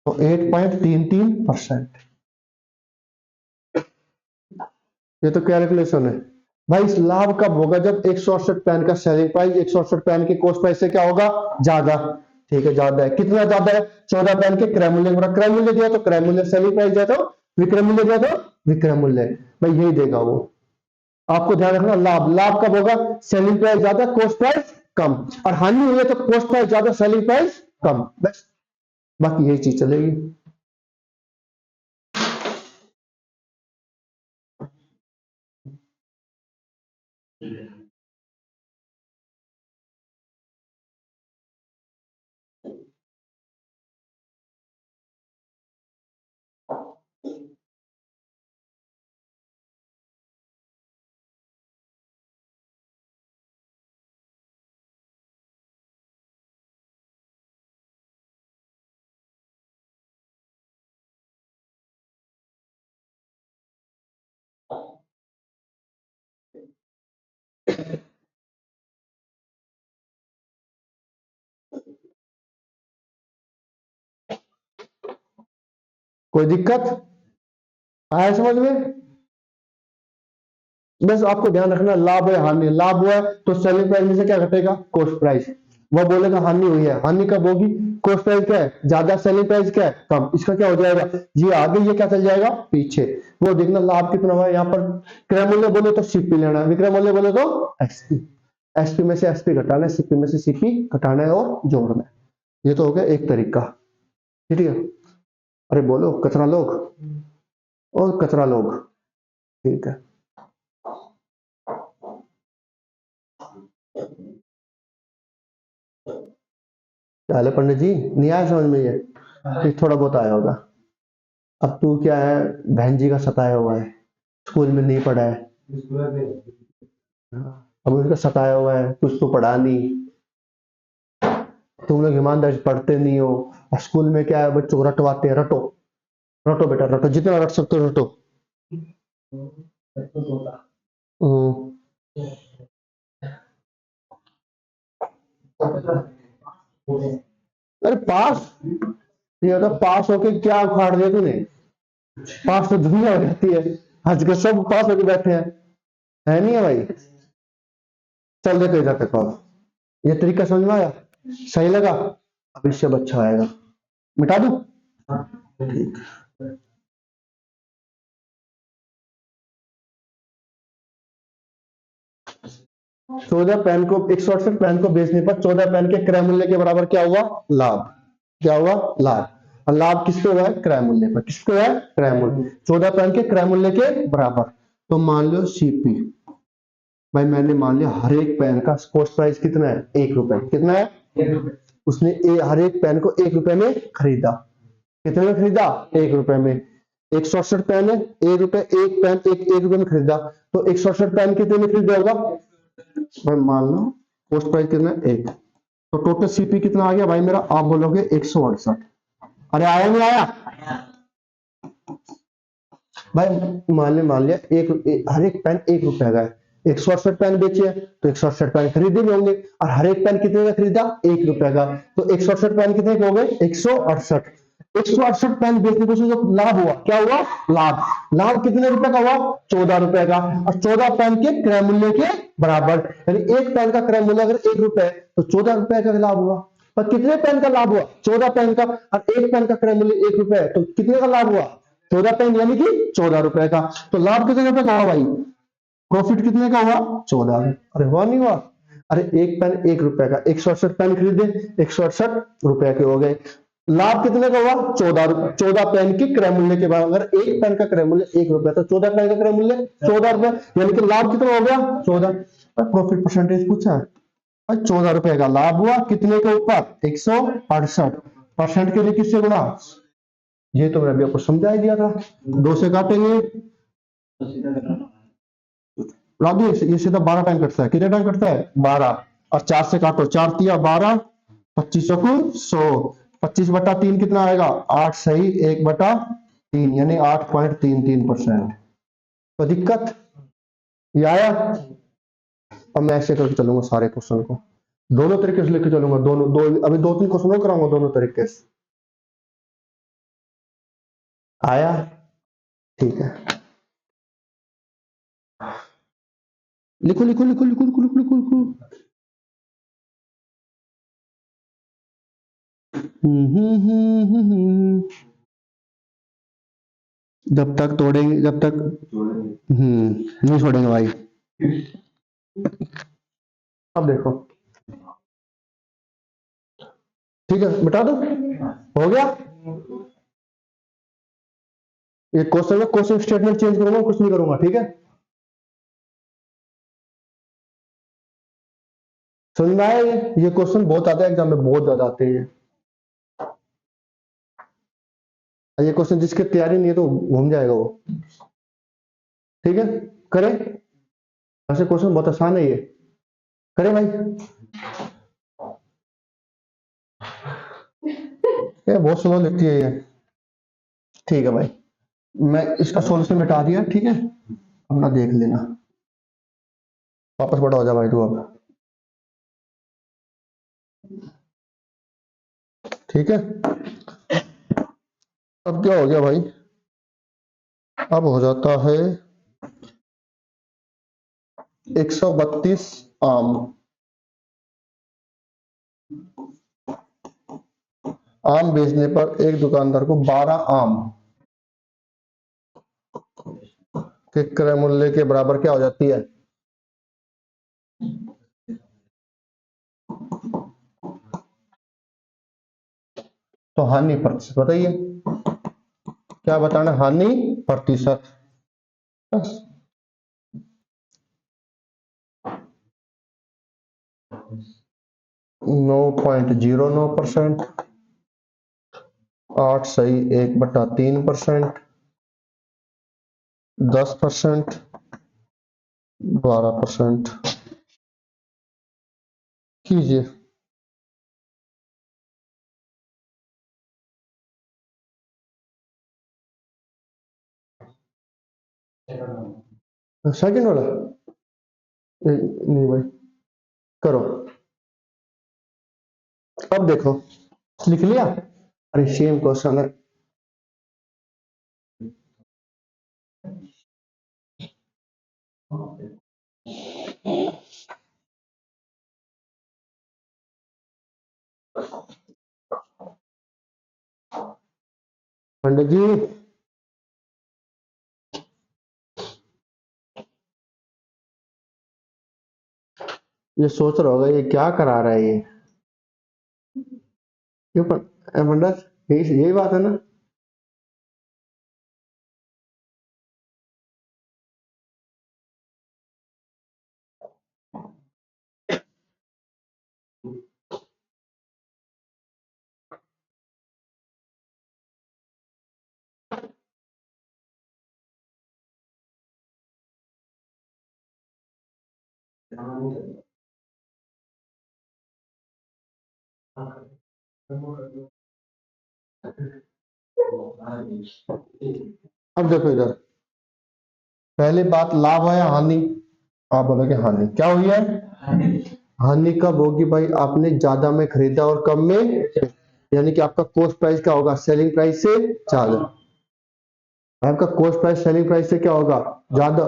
[SPEAKER 1] तो 8.33%। ये तो कैलकुलेशन है भाई। इस लाभ कब होगा? जब 168 पेन का सेलिंग प्राइस 168 पेन के कॉस्ट प्राइस से क्या होगा? ज्यादा। ठीक है, ज्यादा है। कितना ज्यादा है? 14 पेन के क्रय मूल्य का। क्रय मूल्य दिया तो क्रय मूल्य, सेलिंग प्राइस दिया तो विक्रय मूल्य, दिया तो विक्रय मूल्य। भाई यही देगा वो। आपको ध्यान रखना, लाभ। लाभ कब होगा? सेलिंग प्राइस ज्यादा, कॉस्ट प्राइस कम। और हानि हुई है तो कॉस्ट प्राइस ज्यादा, सेलिंग प्राइस कम। बस, बाकी यही चीज चलेगी। कोई दिक्कत आया समझ में? बस आपको ध्यान रखना, लाभ है हानि। लाभ हुआ है तो सेलिंग प्राइस में से क्या घटेगा? Cost price. वो बोलेगा हानि हुई है। हानि कब होगी? कॉस्ट प्राइस क्या है? ज्यादा, सेलिंग प्राइस क्या है? कम। इसका क्या हो जाएगा? ये आगे, ये क्या चल जाएगा? पीछे। वो देखना लाभ कितना हुआ है। यहाँ पर क्रय मूल्य बोले तो सीपी लेना है, विक्रय मूल्य बोले तो एसपी। एसपी में से एसपी घटाना है, सीपी में से सीपी घटाना है और जोड़ना है। ये तो हो गया एक तरीका। ठीक है? अरे बोलो कचरा लोग, और कचरा लोग। ठीक है। चले पंडित जी, नहीं आया समझ में? ये थोड़ा बहुत आया होगा। अब तू क्या है, बहन जी का सताया हुआ है, स्कूल में नहीं पढ़ा है। अब उसका सताया हुआ है, कुछ तो पढ़ा नहीं। तुम लोग ईमानदारी से पढ़ते नहीं हो। और स्कूल में क्या है, बच्चों को रटवाते हैं। रटो, रटो बेटा रटो, जितना रट सकते हो रटो। हम्म, अरे पास ये होता पास होके क्या उखाड़ दिया तूने, पास तो दुनिया हो जाती है, आज के सब पास होके बैठे हैं, है नहीं है भाई। चल देखो इधर देखो, ये तरीका समझ में आया, सही लगा, अब इससे अब अच्छा आएगा, मिटा दूं, ठीक। 14 पेन को 168 पेन को बेचने पर 14 पेन के क्रय मूल्य के बराबर क्या हुआ, लाभ, क्या हुआ, लाभ। और लाभ किसको हुआ है, क्रय मूल्य पर, किसको है, क्रय मूल्य, 14 पेन के क्रय मूल्य के बराबर। तो मान लो सीपी, भाई मैंने मान लिया हर एक पेन का कॉस्ट प्राइस कितना है, 1 रुपए, कितना है, 1 रुपए। उसने हर एक पेन को 1 रुपए में खरीदा, कितने में खरीदा, 1 रुपए में। 168 पेन है, 1 रुपए, एक पेन 1 रुपए में खरीदा, तो 168 पेन कितने में खरीदा होगा, भाई मान लो कॉस्ट प्राइस कितना है, 1, तो टोटल सीपी कितना आ गया भाई मेरा, आप बोलोगे 168। अरे आया नहीं आया भाई, मान लिया हर एक पेन 1 रुपए का है, 168 पेन बेचे हैं तो 168 पेन खरीदे भी होंगे, और हर एक पेन कितने का खरीदा, 1 रुपए का, तो 168 पेन कितने के हो गए, 168। 168 पेन बेचने को जो लाभ हुआ, क्या हुआ, लाभ। लाभ कितने रुपए का हुआ, 14 रुपए का, और 14 पेन के क्रय मूल्य के बराबर, यानी एक पेन का क्रय मूल्य अगर 1 रुपए तो 14 रुपए का लाभ हुआ। पर कितने पेन का लाभ हुआ, 14 पेन का, और एक पेन का क्रय मूल्य 1 रुपए, तो कितने का लाभ हुआ, 14 पेन यानी कि 14 रुपए का। तो लाभ कितने रुपए का हुआ भाई, प्रॉफिट कितने का हुआ, 14। अरे हुआ नहीं हुआ, अरे एक पेन 1 रुपए का, 168 पेन खरीदे, 168 रुपए के हो गए, लाभ कितने का हुआ, 14 पेन के क्रय मूल्य के बराबर। अगर एक पेन का क्रय मूल्य 1 रुपए तो 14 पेन का क्रय मूल्य 14 रुपए, यानी कि लाभ कितना हो गया, 14। प्रॉफिट परसेंटेज पूछा है भाई, 14 रुपए का लाभ हुआ, कितने के ऊपर, 168, परसेंट के लिए किससे गुणा, ये तो मैं अभी आपको समझा ही दिया था, 2 से काटेंगे, राजू ये सीधा 12 टाइम कटता है, कितने टाइम कटता है, 12, और 4 से काटो, 4 तिया 12, 25 को 100, 25/3 कितना आएगा, 8 सही 1/3, यानी 8.33%। तो दिक्कत ये आया। अब मैं ऐसे करके चलूंगा सारे क्वेश्चन को, दोनों तरीके से लेके चलूंगा, दोनों दो अभी 2-3 क्वेश्चन कराऊंगा दोनों तरीके से, आया, ठीक है, लिखो लिखो लिखो लिखो लिखो लिखो लिखो लिखो। जब तक तोड़ेंगे, जब तक नहीं छोड़ेंगे भाई। अब देखो, ठीक है बता दो, हो गया। ये क्वेश्चन में क्वेश्चन स्टेटमेंट चेंज करूंगा, कुछ नहीं करूंगा, ठीक है, समझ में आया। ये क्वेश्चन बहुत आते हैं एग्जाम में, बहुत ज्यादा आते हैं ये क्वेश्चन, जिसकी तैयारी नहीं है तो घूम जाएगा वो, ठीक है, करें, ऐसे क्वेश्चन बहुत आसान है ये, करें भाई, ये बहुत स्लो लिखती है ये, ठीक है भाई, मैं इसका सॉल्यूशन मिटा दिया, ठीक है, अपना देख लेना, वापस बड़ा हो जा भाई तू अब, ठीक है। अब क्या हो गया भाई, अब हो जाता है 132 आम, आम बेचने पर एक दुकानदार को 12 आम के क्रय मूल्य के बराबर क्या हो जाती है, तो हानि प्रतिशत बताइए, क्या बताना, हानि प्रतिशत, 9.09%, 8 सही 1/3%, 10%, 12%, कीजिए। सेकंड वाला नहीं भाई, करो, अब देखो, लिख लिया, अरे सेम क्वेश्चन है। पंडित जी ये सोच रहा होगा ये क्या करा रहा है ये, क्यों पंडित, यही यही बात है ना। अब देखो इधर, पहले बात लाभ है या हानि, आप बोलोगे हानि, क्या हुई है, हानि कब होगी भाई, आपने ज्यादा में खरीदा और कम में, यानी कि आपका कॉस्ट प्राइस क्या होगा, सेलिंग प्राइस से ज्यादा। आपका कॉस्ट प्राइस सेलिंग प्राइस से क्या होगा, ज्यादा।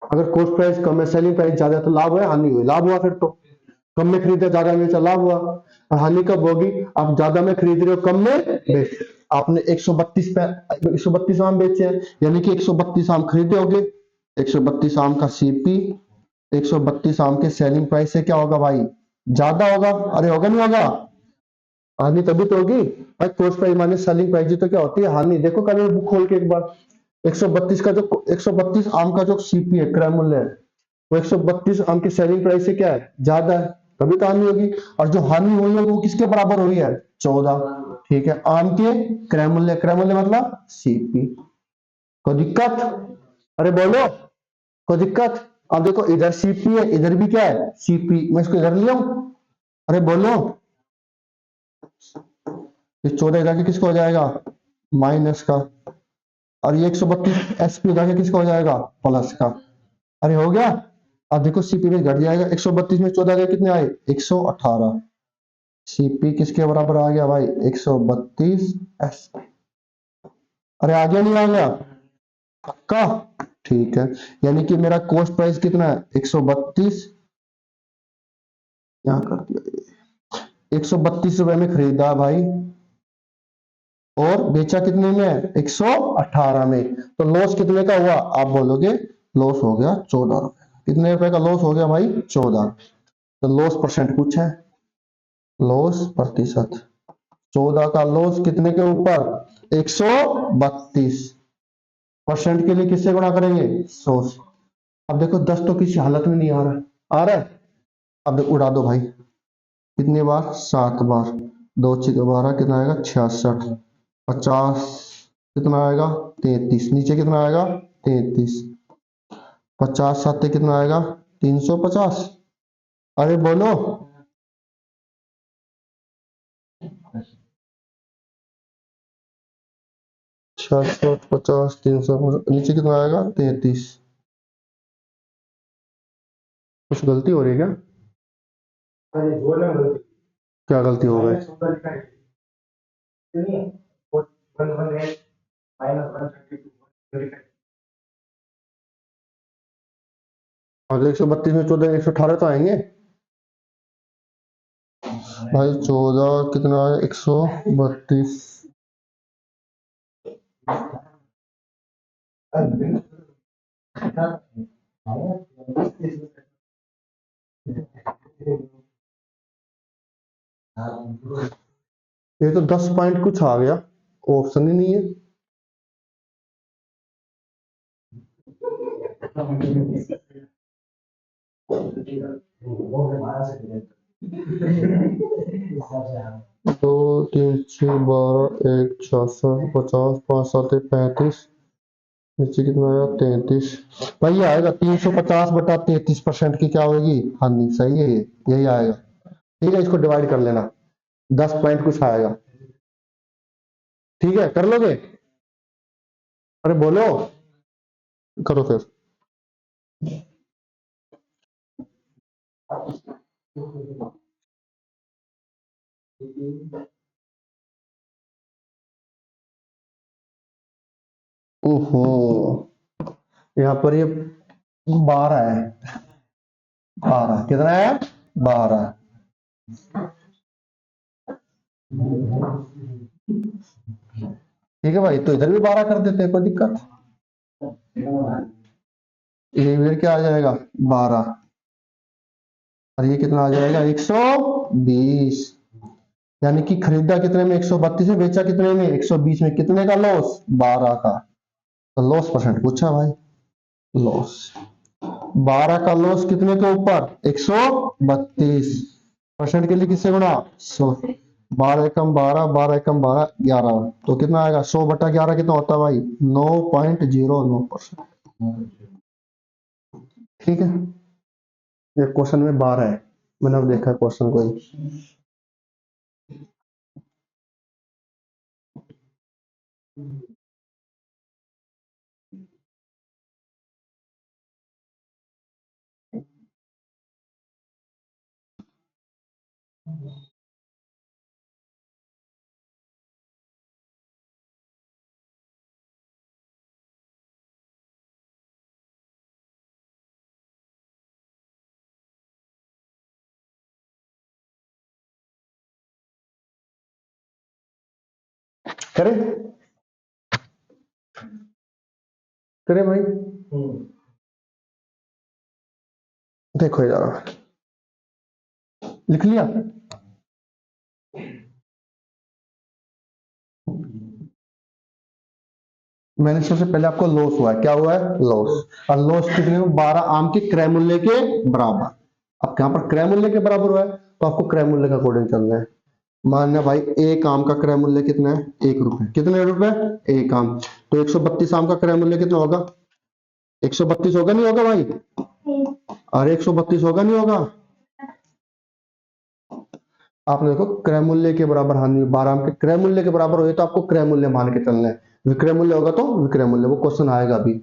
[SPEAKER 1] अगर कॉस्ट प्राइस कम है सेलिंग प्राइस ज्यादा है, तो लाभ है हानि हुई, लाभ हुआ फिर तो, कम में खरीदा ज्यादा में बेचा, लाभ हुआ। और हानि कब होगी, आप ज्यादा में खरीद रहे हो कम में बेच, आपने 132 आम बेचे हैं, यानी कि 132 आम खरीदे होगे, 132 आम का सीपी 132 आम के सेलिंग प्राइस से क्या होगा भाई, ज्यादा होगा। अरे होगा नहीं होगा, हानि तभी तो होगी भाई, cost price minus selling price तो क्या होती है हानि। देखो कल बुक खोल के एक बार, 132 का जो 132 आम का जो सीपी है, क्रय मूल्य है, वो 132 आम की सेलिंग प्राइस से क्या है, ज्यादा है, तभी तो हानि होगी। और जो हानि हुई है वो किसके बराबर हुई है, 14। ठीक है, आम के क्रय मूल्य मतलब सीपी। कोई दिक्कत, अरे बोलो, कोई दिक्कत। अब देखो इधर सीपी है, इधर भी क्या है सीपी, मैं इसको इधर लिया हूं, अरे बोलो, ये 14 जाके किसका हो जाएगा, माइनस का, और ये 132 एसपी जाके किसका हो जाएगा, प्लस का। अरे हो गया। अब देखो सीपी में घट जाएगा, 132 में 14 गए कितने आए, 118। सीपी किसके बराबर आ गया भाई, 132 एसपी। अरे आ गया नहीं आ गया, पक्का, ठीक है। यानी कि मेरा कॉस्ट प्राइस कितना है, 132, यहाँ कर दिया, 132 रुपए में खरीदा भाई, और बेचा कितने में, 118 में, तो लॉस कितने का हुआ, आप बोलोगे लॉस हो गया 14 रुपए। कितने रुपए का लॉस हो गया भाई, 14। तो लॉस परसेंट पूछा है, लॉस प्रतिशत, 14 का लॉस कितने के ऊपर, 132, परसेंट के लिए किससे गुणा करेंगे, 100। अब देखो 10 तो किसी हालत में नहीं आ रहा, आ रहा है, अब देखो उड़ा दो भाई, कितने बार, 7 बार, 2 6 12 कितना आएगा, 66, 50 कितना आएगा, 33, नीचे कितना आएगा, 33, 50 7 कितना आएगा, 350। अरे बोलो, 650 350, नीचे कितना आएगा, 33। कुछ गलती हो रही है क्या, क्या गलती हो गई, और 132 में 14 118 तो आएंगे भाई, 14 कितना है, 132, ये तो 10 पॉइंट कुछ आ गया, ऑप्शन ही नहीं है। दो 3 6 12 1 66 50 5 7 35, नीचे कितना आया, 33। भाई ये आएगा 350/33% की क्या होगी, हानि, सही है ये, यही आएगा। ठीक है, इसको डिवाइड कर लेना, 10 पॉइंट कुछ आएगा, ठीक है, कर लोगे, अरे बोलो, करो फिर। ओहो, यहाँ पर ये 12 है। 12 कितना है? 12। ठीक है भाई, तो इधर भी 12 कर देते हैं, कोई दिक्कत। ये फिर क्या आ जाएगा? 12। और ये कितना आ जाएगा? 120। यानी कि खरीदा कितने में? 132 में, बेचा कितने में? 120 में। कितने का लॉस? 12 का। तो लॉस परसेंट पूछा भाई। लॉस 12 का लॉस कितने के ऊपर? 132। परसेंट के लिए किससे गुणा? 100। 12 एकम 12, 12 एकम 12, 11। तो कितना आएगा? 100/11 कितना होता है भाई? 9.09%। ठीक है, ये क्वेश्चन में 12 है। मैंने अब देखा क्वेश्चन कोई। करें? करें भाई? देखो यार, लिख लिया? मैंने सबसे पहले आपको लॉस हुआ है, क्या हुआ है? लॉस। और लॉस कितने में? 12 आम के क्रय मूल्य के बराबर। अब यहाँ पर क्रय मूल्य के बराबर हुआ है, तो आपको क्रय मूल्य का अकॉर्डिंग चलना है। मानना भाई, एक आम का क्रय मूल्य कितना है? 1 रुपए। कितने रुपए? एक आम। तो 132 आम का क्रय मूल्य कितना होगा? 132 होगा, नहीं होगा भाई? अरे 132 होगा, नहीं होगा? आपने देखो, क्रय मूल्य के बराबर हानि 12 आम के क्रय मूल्य के बराबर हुए, तो आपको क्रय मूल्य मान के चलना है। विक्रय मूल्य होगा तो विक्रय मूल्य, वो क्वेश्चन आएगा अभी।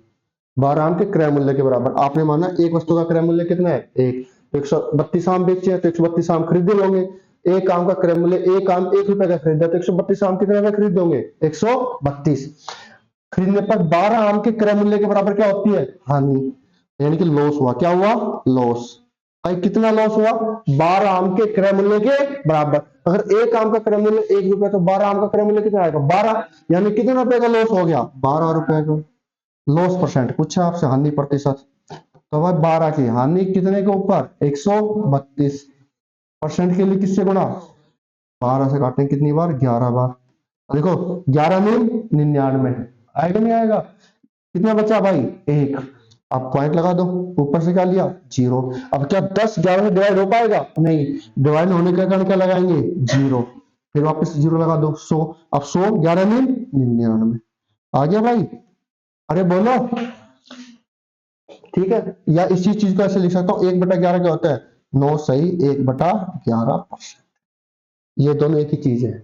[SPEAKER 1] 12 आम के क्रय मूल्य के बराबर। आपने माना एक वस्तु का क्रय मूल्य कितना है? एक। 132 आम बेचे हैं, तो 132 आम खरीदे होंगे। एक आम का क्रय मूल्य, एक आम 1 रुपए का खरीदा, तो 132 आम कितने में खरीदे होंगे? 132। खरीदने पर 12 आम के क्रय मूल्य के बराबर क्या होती है? हानि। यानी कि लॉस हुआ। क्या हुआ? लॉस। भाई कितना लॉस हुआ? 12 आम के क्रय मूल्य के बराबर। अगर एक आम का क्रय मूल्य 1 रुपए, तो 12 आम का क्रय मूल्य कितना आएगा? 12। यानी कितने रुपए का लॉस हो गया? 12 रुपए का। लॉस परसेंट पूछा आपसे, हानि प्रतिशत। तो भाई 12 की हानि कितने के ऊपर? 132। परसेंट के लिए किससे गुणा? 12 से काटें कितनी बार? 11 बार। देखो, 11 में 99 आएगा, नहीं आएगा? कितना बचा भाई? एक। आप पॉइंट लगा दो। ऊपर से क्या लिया? जीरो। अब क्या 10 11 से डिवाइड हो पाएगा? नहीं। डिवाइड होने के कारण क्या लगाएंगे? जीरो। फिर वापस जीरो लगा दो। 100। अब 100 11 में 99 आ गया भाई? अरे बोलो। ठीक है, या इसी चीज को ऐसे लिख सकता हूँ, 1/11 क्या होता है? 9 सही 1/11%। ये दोनों एक ही चीज है।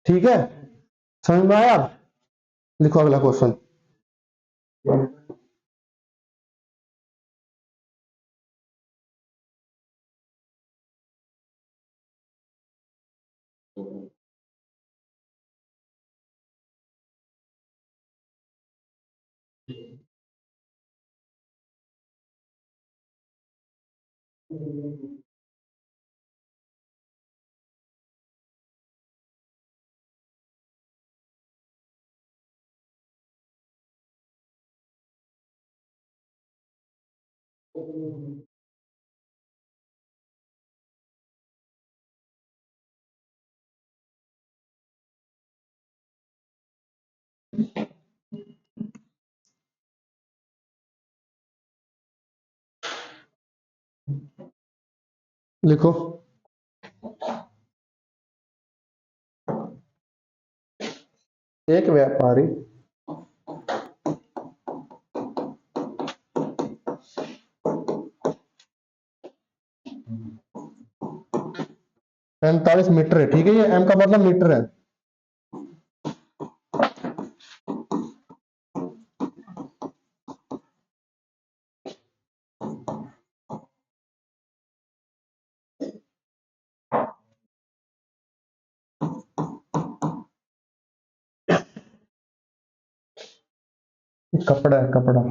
[SPEAKER 1] ठीक है, समझ में आया? लिखो अगला क्वेश्चन। लिखो। एक व्यापारी 45 मीटर है, ठीक है, ये एम का मतलब मीटर है। ये कपड़ा है, कपड़ा।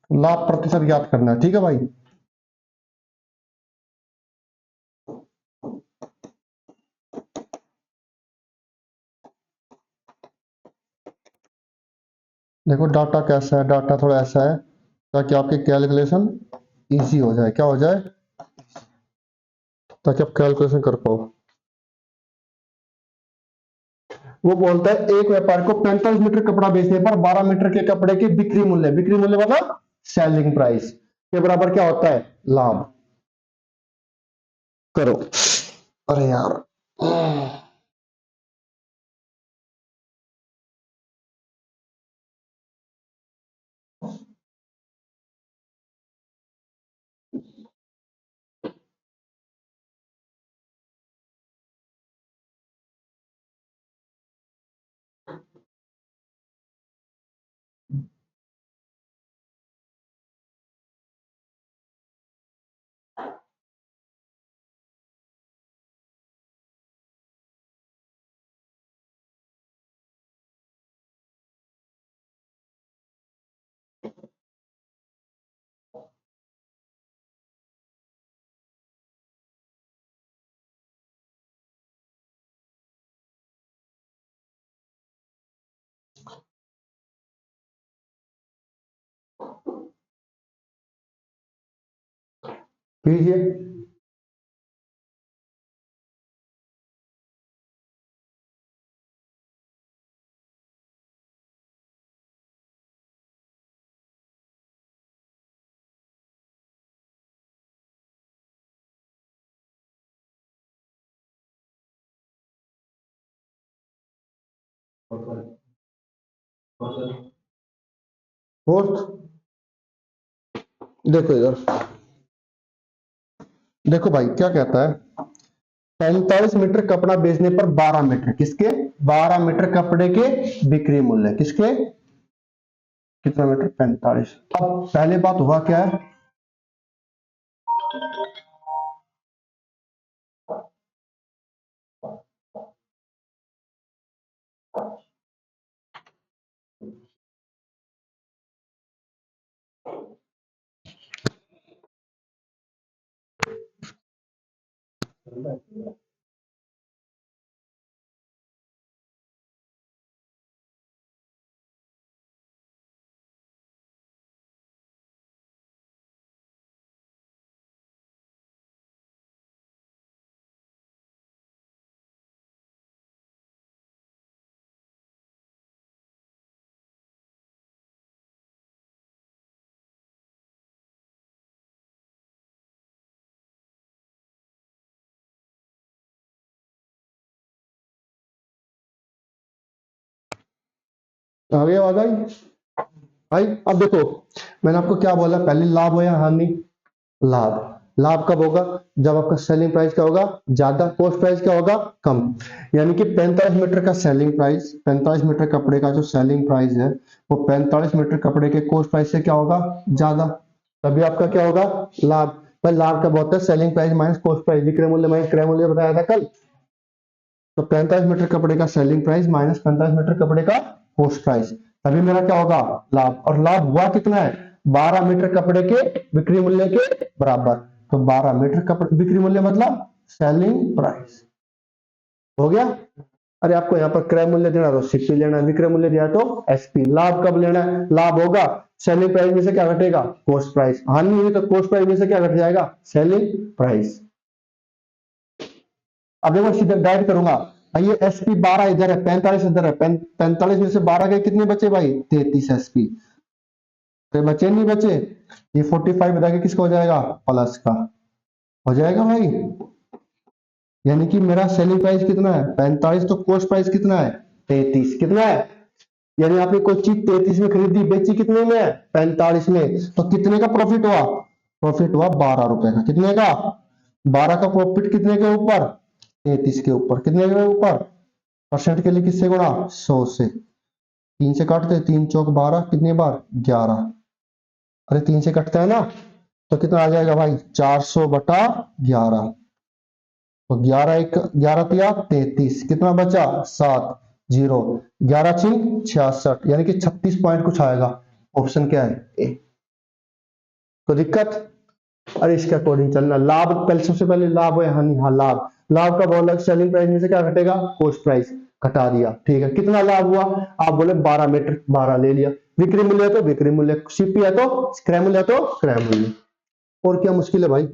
[SPEAKER 1] लाभ प्रतिशत याद करना है, ठीक है भाई। देखो डाटा कैसा है, डाटा थोड़ा ऐसा है ताकि आपकी कैलकुलेशन इजी हो जाए, क्या हो जाए, ताकि आप कैलकुलेशन कर पाओ। वो बोलता है एक व्यापारी को 45 मीटर कपड़ा बेचने पर 12 मीटर के कपड़े की बिक्री मूल्य मतलब सेलिंग प्राइस के बराबर क्या होता है, लाभ। करो। अरे यार, कीजिए। फोर्थ, देखो इधर, देखो भाई क्या कहता है, 45 मीटर कपड़ा बेचने पर 12 मीटर किसके, 12 मीटर कपड़े के बिक्री मूल्य किसके, कितना मीटर, 45। अब पहले बात हुआ क्या है, आगे आवाज आई भाई। अब देखो, मैंने आपको क्या बोला पहले, लाभ हो या हानि, लाभ। लाभ कब होगा, जब आपका सेलिंग प्राइस क्या होगा, ज्यादा, कॉस्ट प्राइस क्या होगा, कम। यानी कि 45 मीटर का सेलिंग प्राइस, 45 मीटर कपड़े का जो सेलिंग प्राइस है वो 45 मीटर कपड़े के कॉस्ट प्राइस से क्या होगा, ज्यादा। तभी आपका क्या होगा, लाभ। पर लाभ कब होता है, selling price minus cost price, विक्रय मूल्य माइनस क्रय मूल्य, बताया था कल। तो 45 मीटर कपड़े का सेलिंग प्राइस माइनस 45 मीटर कपड़े का कॉस्ट प्राइस, तभी मेरा क्या होगा, लाभ। और लाभ हुआ कितना है, 12 मीटर कपड़े के बिक्री मूल्य के बराबर। तो 12 मीटर कपड़े बिक्री मूल्य मतलब सेलिंग प्राइस, हो गया। अरे आपको यहाँ पर क्रय मूल्य देना तो सीपी लेना है, विक्रय मूल्य दिया तो एसपी। लाभ कब लेना है, लाभ होगा सेलिंग प्राइस में से क्या घटेगा, कॉस्ट प्राइस। हानि हुई तो कॉस्ट प्राइस में से क्या घट जाएगा, सेलिंग प्राइस। अब देखो सीधा डायरेक्ट करूंगा भाई, ये एसपी 12 इधर है, 45 इधर है, 45 में से 12 के कितने बचे भाई, 33 एसपी। तो बचे नहीं बचे, ये 45 बता के किसका हो जाएगा, प्लस का हो जाएगा भाई। यानी कि मेरा सेलिंग प्राइस कितना है 45, तो कॉस्ट प्राइस कितना है 33, कितना है, यानी आपने कोई चीज 33 में खरीदी, बेची कितने में, 45 में, तो कितने का प्रॉफिट हुआ, प्रॉफिट हुआ 12 रुपए का, कितने का, 12 का प्रॉफिट कितने के ऊपर? 33 के ऊपर। कितने के ऊपर? परसेंट के लिए किससे गुणा? 100 से। 3 से काटते, 3 चौक 12, कितनी बार? 11। अरे 3 से कटता है ना, तो कितना आ जाएगा भाई? 400/11। तो 11 एक 11 तिया 33, कितना बचा? 7 जीरो। 11 छिंग 66, यानी कि 36 पॉइंट कुछ आएगा। ऑप्शन क्या है? ए। तो दिक्कत? अरे इसके अकॉर्डिंग चलना। लाभ पहले, सबसे पहले लाभ है हानि। हाँ लाभ, लाभ का बोला सेलिंग प्राइस में से क्या घटेगा? Cost price. घटा दिया, ठीक है। कितना लाभ हुआ? आप बोले 12 मीटर, 12 ले लिया। विक्रय मूल्य है तो विक्रय मूल्य, सीपी है तो क्रय मूल्य है तो क्रय मूल्य। और क्या मुश्किल है भाई?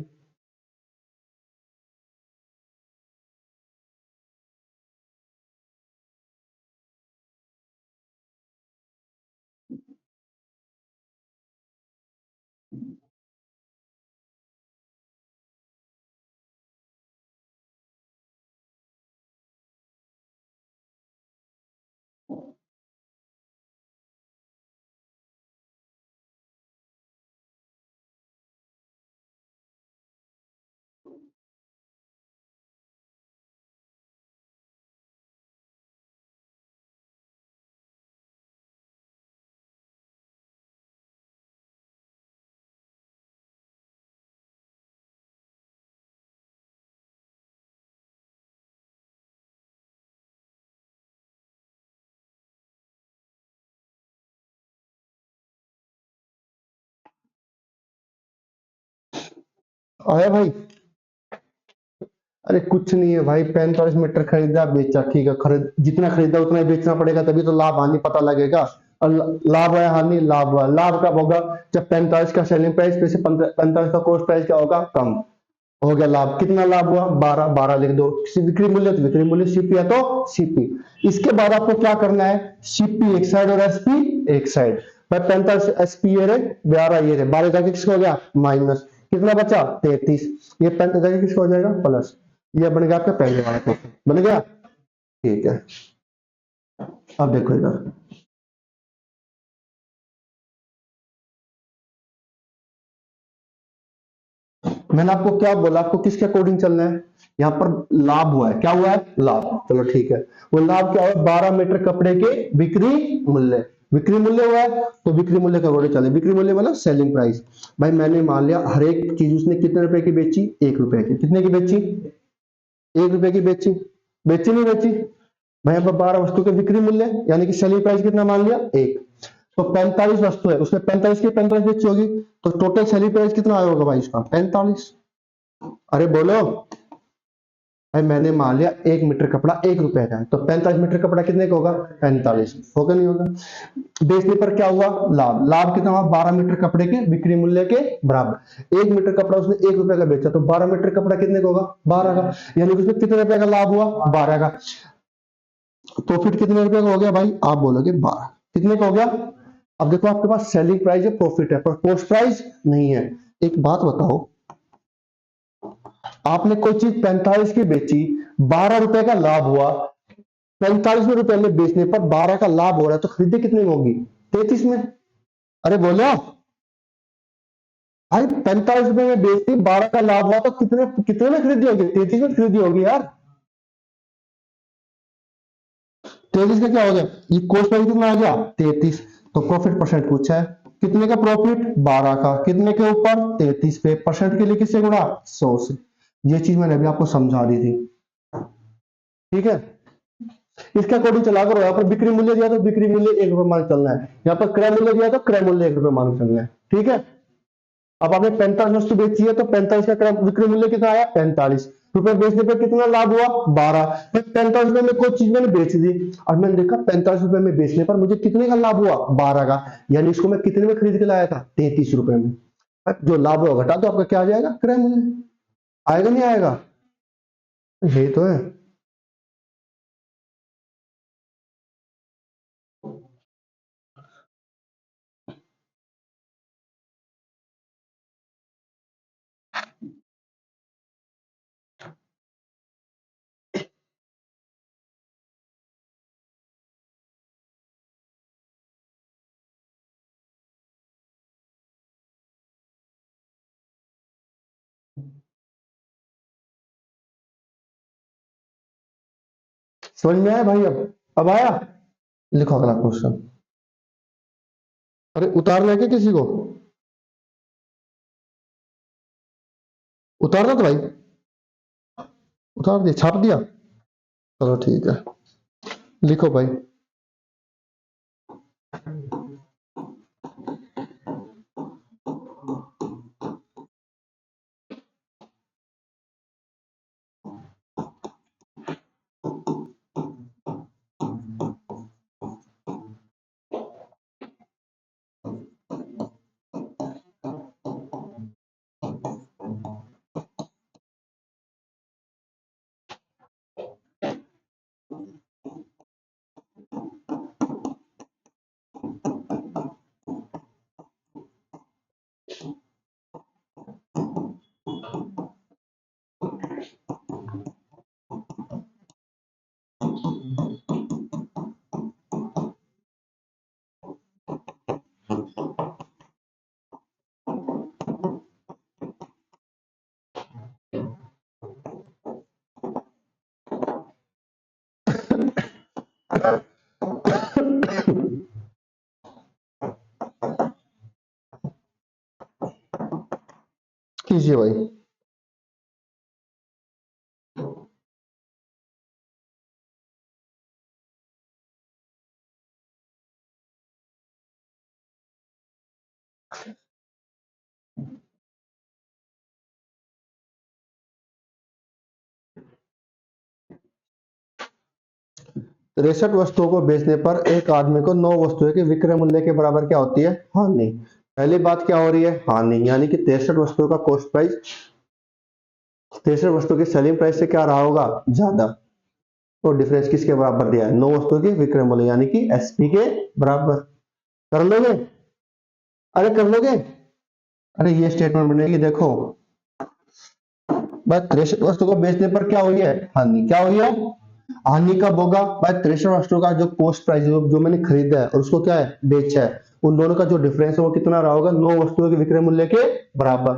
[SPEAKER 1] आया भाई? अरे कुछ नहीं है भाई, 45 मीटर खरीदा बेचा, ठीक है। खरीद जितना खरीदा उतना ही बेचना पड़ेगा, तभी तो लाभ हानि पता लगेगा। और लाभ है हानि, लाभ हुआ, लाभ कब होगा? जब 45 का सेलिंग प्राइस पे से 45 का कॉस्ट प्राइस क्या होगा? कम। हो गया लाभ। कितना लाभ हुआ? 12, 12 लिख दो। विक्री मूल्य तो विक्री मूल्य, सीपी है तो सीपी। इसके बाद आपको क्या करना है? सीपी एक साइड और एसपी एक साइड। भाई 45 एसपी ये रहे, 12 ये रहे, 12 जाके किसको हो गया? माइनस। कितना बचा? 33। ये 35 जाके किसको हो जाएगा? प्लस। ये बन गया आपका पहले वाला क्वेश्चन, बन गया। ठीक है, अब देखो इधर। मैंने आपको क्या बोला? आपको किसके अकॉर्डिंग चलना है? यहाँ पर लाभ हुआ है, क्या हुआ है? लाभ। चलो ठीक है। वो लाभ क्या हुआ? 12 मीटर कपड़े के बिक्री मूल्य। बिक्री मूल्य हुआ है तो बिक्री मूल्य का अकॉर्डिंग चले। बिक्री मूल्य मतलब सेलिंग प्राइस। भाई मैंने मान लिया हर एक चीज उसने कितने रुपए की बेची? 1 रुपए की। कितने की बेची? 1 रुपए की बेची। बेची नहीं बेची? भाई यहाँ पर 12 वस्तु के बिक्री मूल्य, यानी कि सेलिंग प्राइस कितना मान लिया? 1। तो 45 वस्तु है, उसमें 45 की 45 बेची होगी, तो टोटल सेलिंग प्राइस कितना आया होगा भाई इसका? 45। अरे बोलो। भाई मैंने मान लिया 1 मीटर कपड़ा 1 रुपए का है, तो 45 मीटर कपड़ा कितने का होगा? 45। होगा नहीं होगा? बेचने पर क्या हुआ? लाभ। लाभ कितना हुआ? 12 मीटर कपड़े के बिक्री मूल्य के बराबर। 1 मीटर कपड़ा उसने 1 रुपए का बेचा, तो 12 मीटर कपड़ा कितने का होगा? 12 का। यानी कि उसमें कितने रुपए का लाभ हुआ? 12 का। प्रॉफिट कितने रुपए का हो गया भाई? आप बोलोगे 12। कितने का हो गया? अब देखो आपके पास सेलिंग प्राइस है, प्रॉफिट है, पर कॉस्ट प्राइस नहीं है। एक बात बताओ, आपने कोई चीज 45 की बेची, 12 रुपए का लाभ हुआ, 45 रुपए में बेचने पर 12 का लाभ हो रहा है, तो खरीदी कितने में होगी? 33 में। अरे बोलो। भाई 45 रुपए में बेचती, 12 का लाभ हुआ, तो कितने कितने में खरीदी होगी? 33 में खरीदी होगी यार। 33 का क्या हो गया? ये कॉस्ट प्राइस कितना आ गया? 33। तो प्रॉफिट परसेंट पूछा है, कितने का प्रॉफिट? 12 का। कितने के ऊपर? 33 पे। परसेंट के लिए किससे गुणा? 100 से। ये चीज मैंने अभी आपको समझा दी थी, ठीक है। इसके अकॉर्डिंग चला करो। यहाँ पर बिक्री मूल्य दिया तो बिक्री मूल्य 1 रुपए मान चलना है। यहाँ पर क्रय मूल्य दिया तो क्रय मूल्य 1 रुपए मान चलना है, ठीक है। अब आपने 45 वस्तु बेची है, तो 45 का विक्रय मूल्य कितना आया? 45 रुपए। बेचने पर कितना लाभ हुआ? 12। 45 रुपए में कोई चीज मैंने बेच दी, और मैंने देखा 45 रुपए में बेचने पर मुझे कितने का लाभ हुआ? 12 का। यानी इसको मैं कितने में खरीद के लाया था? 33 रुपए में। अब जो लाभ हुआ घटा, तो आपका क्या आ जाएगा? क्रय मूल्य। आएगा नहीं आएगा? यही तो है। समझ में आया भाई? अब आया? लिखो अगला क्वेश्चन। अरे उतारना है क्या किसी को? उतारना तो भाई, उतार दिया, छाप दिया। चलो ठीक है, लिखो भाई। कीजिए भाई। 63 वस्तुओं को बेचने पर एक आदमी को 9 वस्तुएं के विक्रय मूल्य के बराबर क्या होती है? हानि। पहली बात क्या हो रही है? हानि, यानी कि 63 वस्तुओं का कॉस्ट प्राइस 63 वस्तुओं की सेलिंग प्राइस से क्या रहा होगा? ज्यादा। तो डिफरेंस किसके बराबर दिया है? 9 वस्तुओं के विक्रय मूल्य यानी कि एसपी के बराबर। कर लोगे? अरे कर लोगे? अरे ये स्टेटमेंट बनेगी, देखो। बस 63 वस्तु को बेचने पर क्या हुई है? हानि। क्या हुई है? हानि कब होगा? भाई 63 वस्तु का जो कॉस्ट प्राइस जो मैंने खरीदा है और उसको क्या है? बेचा है, उन दोनों का जो डिफरेंस है वो कितना रहा होगा? 9 वस्तुओं के विक्रय मूल्य के बराबर।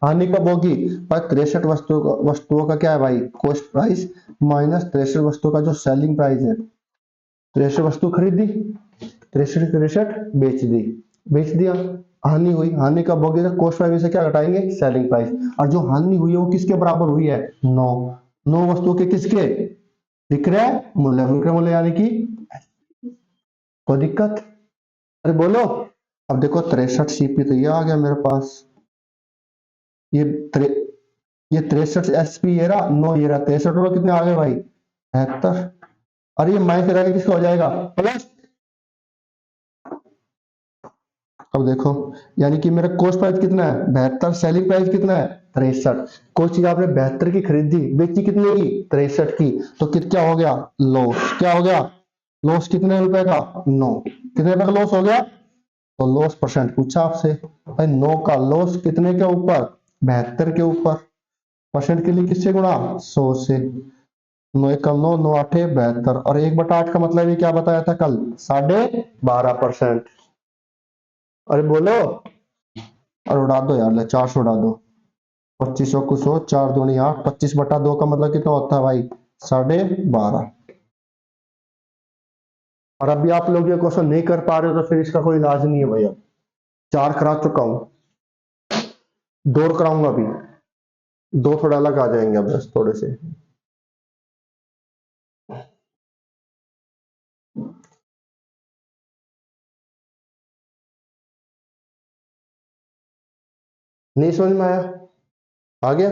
[SPEAKER 1] हानि कब होगी? भाई 63 वस्तुओं का क्या है भाई? कॉस्ट प्राइस माइनस 63 वस्तुओं का जो सेलिंग प्राइस है। 63 वस्तु खरीदी, 63 बेच दी, बेच दिया, हानि हुई। हानि कब होगी? तो कॉस्ट प्राइस से क्या घटाएंगे? Selling price. और जो हानि हुई है वो किसके बराबर हुई है? 9। 9 वस्तुओं के किसके? विक्रय मूल्य। विक्रय मूल्य यानी कि कोई दिक्कत? अरे बोलो। अब देखो 63 सीपी तो ये आ गया मेरे पास। ये त्रे, ये 63 एसपी ये रहा, 9 ये रहा, 63 और कितने आ गए भाई? 72। और ये माइनस करेंगे किसका हो जाएगा? प्लस। अब देखो, यानी कि मेरा कॉस्ट प्राइस कितना है? 72। सेलिंग प्राइस कितना है? 63। कोई चीज आपने 72 की खरीदी, बेची कितने की? 63 की। तो क्या हो गया? लॉस। क्या हो गया? लॉस कितने रुपए का? 9। कितने रुपए का लॉस हो गया? तो लॉस परसेंट पूछा आपसे भाई। 9 का लॉस कितने के ऊपर? 72 के ऊपर। परसेंट के लिए किससे गुणा? 100 से। 9 एक का 9, 9 आठे 72, और 1/8 का मतलब ये क्या बताया था कल? 12.5%। अरे बोलो। और उड़ा दो यार, ले 400 उड़ा दो। 2500 कुछ हो, 4 दूनी 8, 25/2 का मतलब कितना होता है भाई? 12.5। और अभी आप लोग ये क्वेश्चन नहीं कर पा रहे हो तो फिर इसका कोई इलाज नहीं है भैया। 4 करा चुका हूं, 2 और कराऊंगा अभी। 2 थोड़ा अलग आ जाएंगे अब, बस थोड़े से। नहीं समझ में आया? आ गया?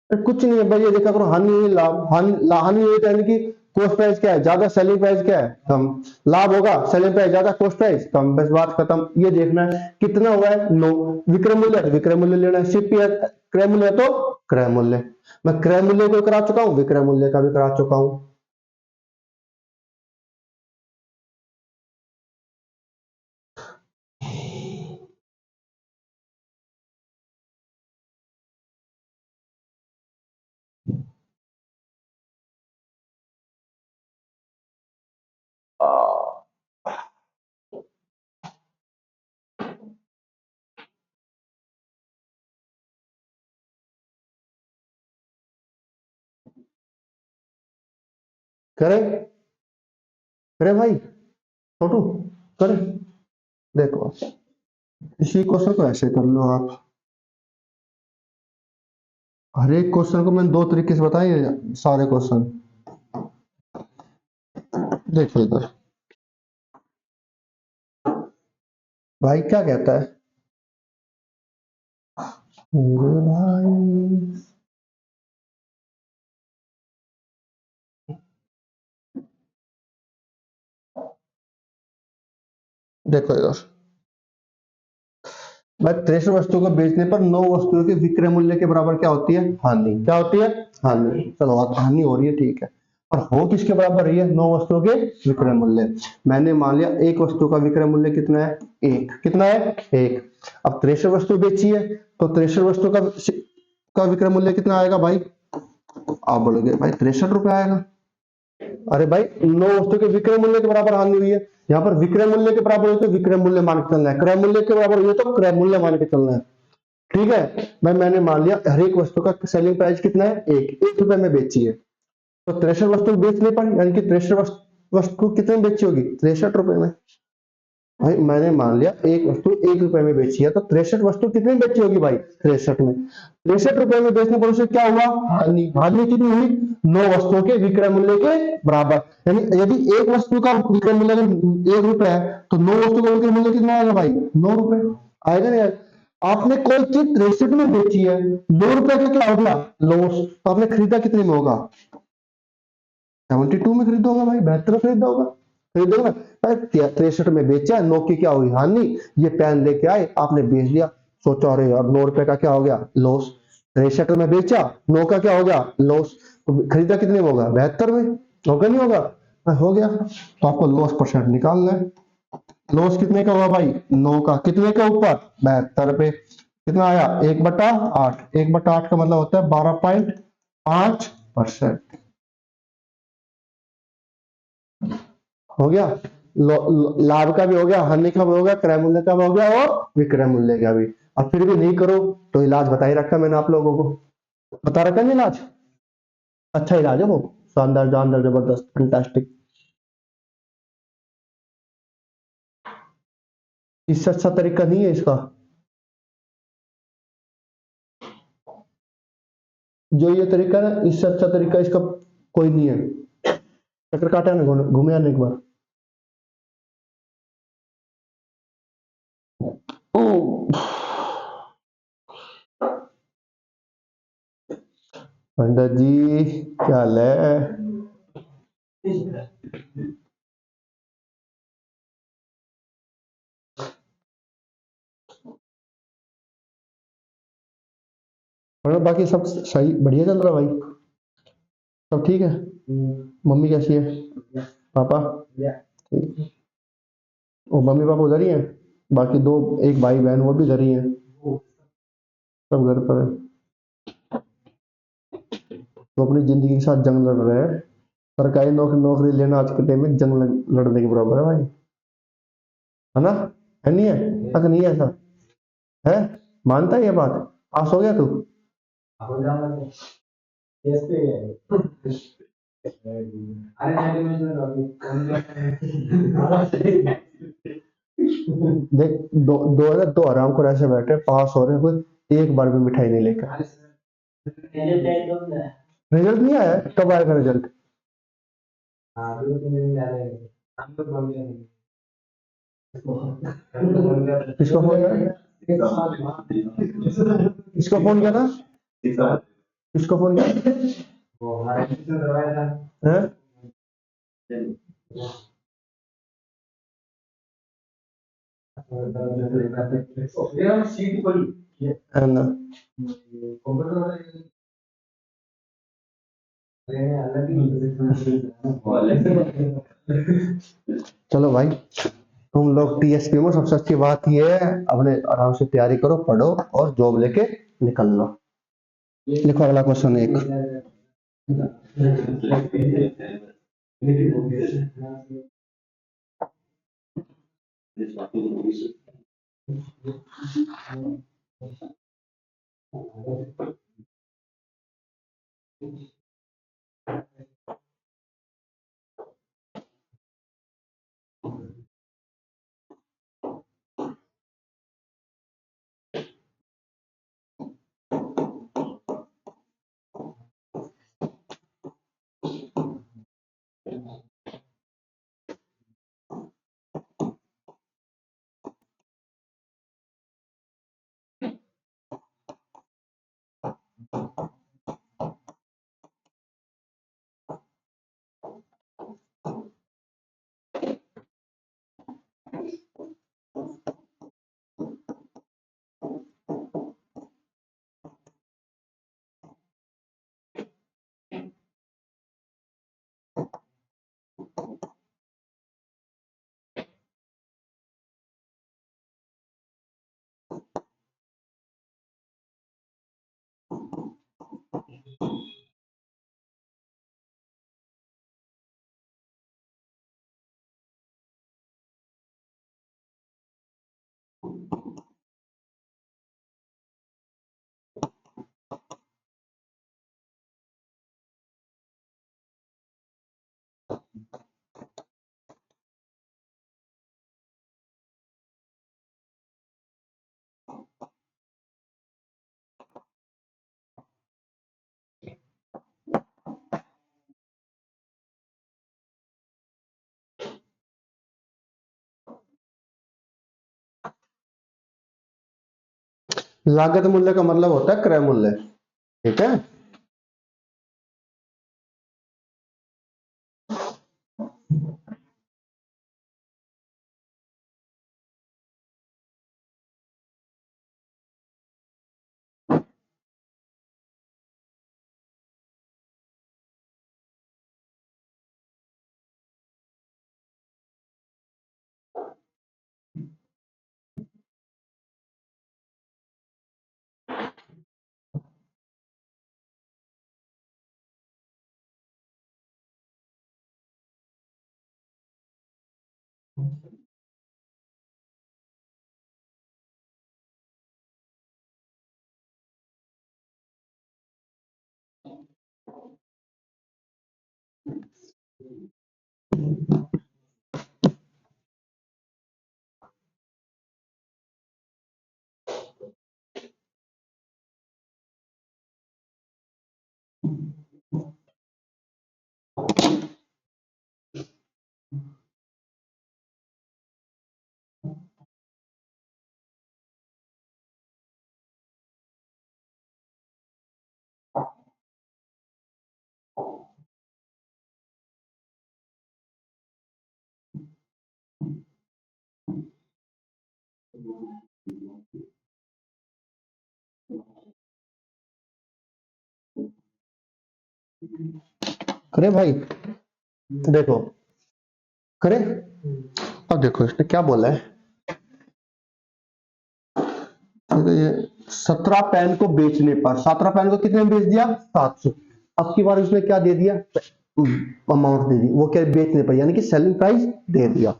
[SPEAKER 1] कुछ नहीं है भाई, ये देखा करो। हानि लाभ, हानि हुई तो यानी कि कॉस्ट प्राइस क्या है? ज्यादा, सेलिंग प्राइस क्या है? कम। लाभ होगा, सेलिंग प्राइस ज्यादा, कॉस्ट प्राइस कम, बस बात खत्म। ये देखना है कितना हुआ है? 9। विक्रय मूल्य है तो विक्रय मूल्य लेना है, सीपी है क्रय मूल्य है तो क्रय मूल्य। मैं क्रय मूल्य को करा चुका हूं, विक्रय मूल्य का भी करा चुका हूं। करे करे भाई, छोटू, करे। देखो इसी क्वेश्चन को ऐसे कर लो आप। हर एक क्वेश्चन को मैंने दो तरीके से बताए, सारे क्वेश्चन। देखो इधर भाई क्या कहता है मेरे भाई। देखो इधर भाई, 63 वस्तु को बेचने पर 9 वस्तुओं के विक्रय मूल्य के बराबर क्या होती है? हानि। क्या होती है? हानि। चलो हानि हो रही है, ठीक है। और हो किसके बराबर रही है? 9 वस्तुओं के विक्रय मूल्य। मैंने मान लिया एक वस्तु का विक्रय मूल्य कितना है? एक। कितना है? एक। अब 63 वस्तु बेची है, तो 63 वस्तु का विक्रय मूल्य कितना आएगा भाई? आप बोलोगे भाई 63 रुपए आएगा। अरे भाई 9 वस्तु के विक्रय मूल्य के बराबर हानि हुई है। यहाँ पर विक्रय मूल्य के बराबर हुई तो विक्रय मूल्य मान के चलना है, क्रय मूल्य के बराबर हुई तो क्रय मूल्य मान के चलना है। ठीक है भाई, मैंने मान लिया हर एक वस्तु का सेलिंग प्राइस कितना है? एक रुपए में बेची है, तो 63 वस्तु बेचने पर यानी कि 63 वस्तु कितने में बेची होगी? 63 रुपए में। भाई मैंने मान लिया एक वस्तु 1 रुपए में बेची है, तो 63 वस्तु कितने में बेची होगी भाई? 63 में। 63 रुपए में बेचने पर उसे क्या हुआ? हानि। हानि कितनी हुई? 9 वस्तुओं के विक्रय मूल्य के बराबर। यानी यदि एक वस्तु का विक्रय मूल्य अगर 1 रुपए है, तो 9 वस्तु का विक्रय मूल्य कितना आएगा भाई? 9 रुपए आएगा ना यार। आपने कोई चीज 63 में बेची है, 9 रुपए का क्या हो गया? लॉस। तो आपने खरीदा कितने में होगा? 72 में खरीदा होगा भाई, 72 में खरीदा होगा, खरीदोगे ना। 63 में बेचा, 9 की क्या हुई? हानि। ये पेन लेके आए, आपने बेच दिया, सोचा अरे यार 9 रुपए का क्या हो गया? लॉस। 63 में बेचा, 9 का क्या हो गया? लॉस। तो खरीदा कितने में होगा? 72 में। होगा नहीं होगा? हो गया। तो आपको लॉस परसेंट निकालना है। लॉस कितने का हुआ भाई? 9 का। कितने के ऊपर? 72 पे। कितना आया? 1/8। 1/8 का मतलब होता है 12.5%। हो गया। लाभ का भी हो गया, हानि का भी हो गया, क्रय मूल्य का भी हो गया और विक्रय मूल्य का भी। अब फिर भी नहीं करो तो इलाज बता ही रखा मैंने आप लोगों को। बता रखा नहीं इलाज? अच्छा इलाज है वो, शानदार जानदार जबरदस्त फैंटास्टिक। इससे अच्छा तरीका नहीं है इसका। जो ये तरीका है ना, इससे अच्छा तरीका इसका कोई नहीं है। चक्कर काटा ना, घूमे आने एक बार। ओ, पंडित जी क्या हाल है? और बाकी सब सही बढ़िया चल रहा है भाई? सब ठीक है? मम्मी कैसी है? पापा ठीक। वो मम्मी पापा उधर ही हैं, बाकी दो, एक भाई बहन वो भी उधर ही हैं, सब घर पर है। वो अपनी जिंदगी के साथ जंग लड़ रहे हैं। सरकारी नौकरी नौकरी लेना आज के टाइम में जंग लड़ने के बराबर है भाई। है ना? है नहीं है? तक नहीं है ऐसा? है? मानता है ये बात? पास हो गया तू? देख, दो आराम को ऐसे बैठे पास हो रहे हैं, कोई एक बार भी मिठाई नहीं लेकर। रिजल्ट नहीं आया? कब आएगा रिजल्ट? किसको फोन किया? किसको फोन किया था? किसको फोन किया? हैं? है ना? चलो भाई, तुम लोग टीएसपी में सबसे अच्छी बात ये है, अपने आराम से तैयारी करो, पढ़ो और जॉब लेके निकल लो। लिखो अगला क्वेश्चन एक। लागत मूल्य का मतलब होता है क्रय मूल्य। ठीक है। करे भाई, देखो, करे। अब देखो इसने क्या बोला है, तो ये 17 पेन को बेचने पर, 17 पेन को कितने में बेच दिया, 700। अब की बार उसने क्या दे दिया, अमाउंट दे दी, वो क्या बेचने पर, यानी कि सेलिंग प्राइस दे दिया।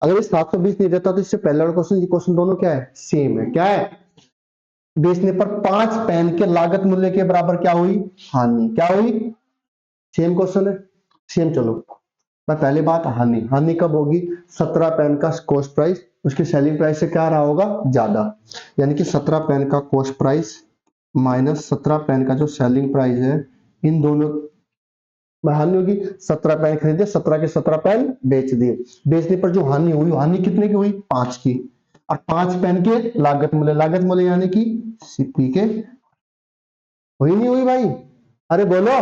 [SPEAKER 1] अगर ये 720 नहीं देता तो इससे पहले वाला क्वेश्चन, ये क्वेश्चन दोनों क्या है, सेम है। क्या है, बेचने पर 5 पेन के लागत मूल्य के बराबर क्या हुई, हानि। क्या हुई, सेम क्वेश्चन है, सेम। चलो मैं पहले बात, हानि, हानि कब होगी, 17 पेन का कॉस्ट प्राइस उसकी सेलिंग प्राइस से क्या रहा होगा, ज्यादा। यानी कि 17 पेन का कॉस्ट प्राइस माइनस 17 पेन का जो सेलिंग प्राइस है, इन दोनों में हानि होगी। 17 पेन खरीदे, 17 के 17 पेन बेच दिए, बेचने पर जो हानि हुई, हानि कितने की हुई, 5 की। और 5 पेन के लागत मूल्य, लागत मूल्य यानी कि सीपी के, हुई नहीं हुई भाई, अरे बोलो।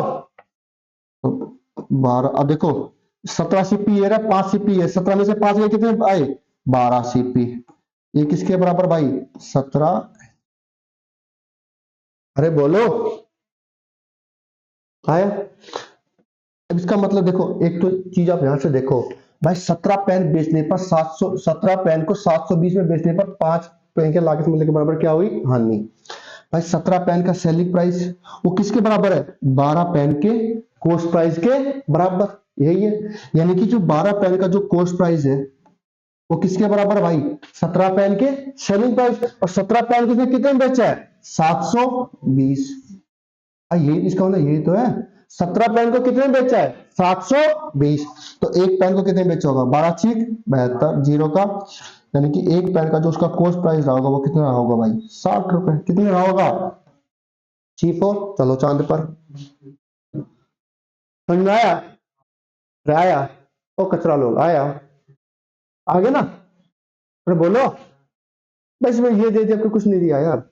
[SPEAKER 1] तो 12, अब देखो 17 सीपी है, 5 सीपी है, 17 में से 5 गए कितने आए, 12 सीपी। ये किसके बराबर भाई, 17। अरे बोलो, आया। अब इसका मतलब देखो, एक तो चीज आप ध्यान से देखो भाई, 17 पेन बेचने पर 700, 17 पेन को 720 में बेचने पर 5 पेन के लागत मूल्य के बराबर क्या हुई, हानि। भाई 17 पेन का सेलिंग प्राइस वो किसके बराबर है, 12 पेन के कॉस्ट प्राइस के बराबर, यही है। यानी कि जो 12 पेन का जो कॉस्ट प्राइस है वो किसके बराबर है भाई, 17 पेन के सेलिंग प्राइस। और 17 पेन किसने कितने में बेचा है, 720। ये इसका मतलब ये तो है, 17 पेन को कितने में बेचा है, 720। तो एक पेन को कितने में बेचा होगा, 12 चीक 72 जीरो का, यानी कि एक पेन का जो उसका कॉस्ट प्राइस रहा होगा वो कितना रहा होगा भाई, 60 रुपए। कितने रहा होगा, चीप हो। चलो चांद पर, समझ में आया, आया। ओ कचरा लोग आया, आगे ना, अरे बोलो। बस मैं ये दे दिया, आपको कुछ नहीं दिया यार।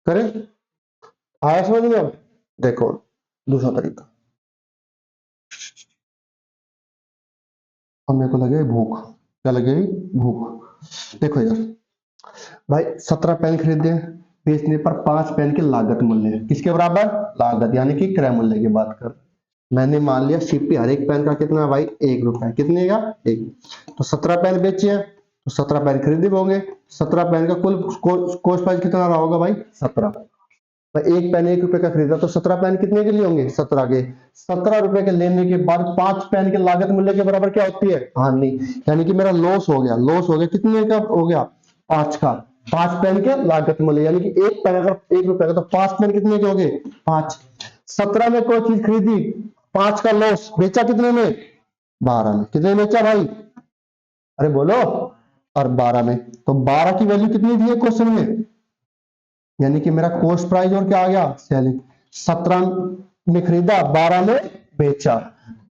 [SPEAKER 1] करें, आया समझ में अब। देखो दूसरा तरीका, और मेरे को लगे भूख, क्या लगे? भूख। देखो यार भाई, 17 पेन खरीदे, बेचने पर 5 पेन की लागत मूल्य किसके बराबर? लागत यानी कि क्रय मूल्य की बात कर। मैंने मान लिया सीपी हर एक पेन का कितना है भाई? 1 रुपया। कितने का? 1। तो 17 पेन बेचे हैं तो 17 पेन खरीदे होंगे। 17 पेन का कुल कॉस्ट प्राइस कितना रहा होगा भाई? 17। भाई एक पेन 1 रुपए का खरीदा तो 17 पेन कितने के लिए होंगे? 17 के। 17 रुपए के लेने के बाद 5 पेन के लागत मूल्य के बराबर क्या होती है? हानि। यानी कि मेरा लॉस हो गया। लॉस हो गया कितने का हो गया? 5 का। 5 पेन के लागत मूल्य यानी कि एक पेन अगर 1 रुपए का तो 5 पेन कितने के हो गए? 5। 17 में कोई चीज खरीदी, 5 का लॉस, बेचा कितने में? 12 में। कितने में बेचा भाई? अरे बोलो। और 12 में। तो 12 की वैल्यू कितनी दी है क्वेश्चन में? यानी कि मेरा कॉस्ट प्राइस और क्या आ गया? सेलिंग। 17 में खरीदा, 12 में बेचा।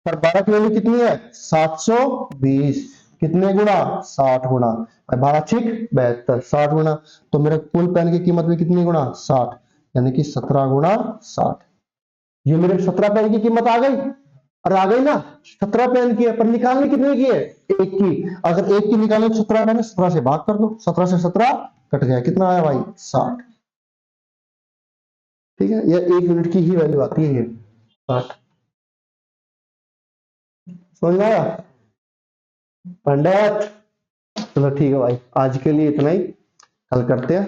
[SPEAKER 1] पर 12 की वैल्यू कितनी है? 720। कितने गुना? 60 गुना। 12 छिक 72, 60 गुना। तो मेरे कुल पेन की कीमत में कितनी गुना? 60। यानी कि 17 गुना 60। ये मेरे 17 पेन की कीमत आ गई। और आ गई ना? 17 पेन की है, पर निकालनी कितने की है? एक की। अगर एक की निकालो 17 पेन, 17 से भाग कर दो, 17 से 17 कट गया, कितना आया भाई? 60। ठीक है, यह 1 यूनिट की ही वैल्यू आती है ये 60। समझ में आया पंडित? चलो ठीक है भाई, आज के लिए इतना ही। कल करते हैं।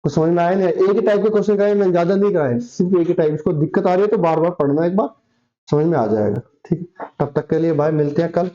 [SPEAKER 1] कुछ समझ में आया नहीं? एक ही टाइप के क्वेश्चन कराए, मैंने ज्यादा नहीं कराए, सिर्फ एक ही टाइप। इसको दिक्कत आ रही है तो बार बार पढ़ना, एक बार समझ में आ जाएगा। ठीक, तब तक के लिए भाई, मिलते हैं कल।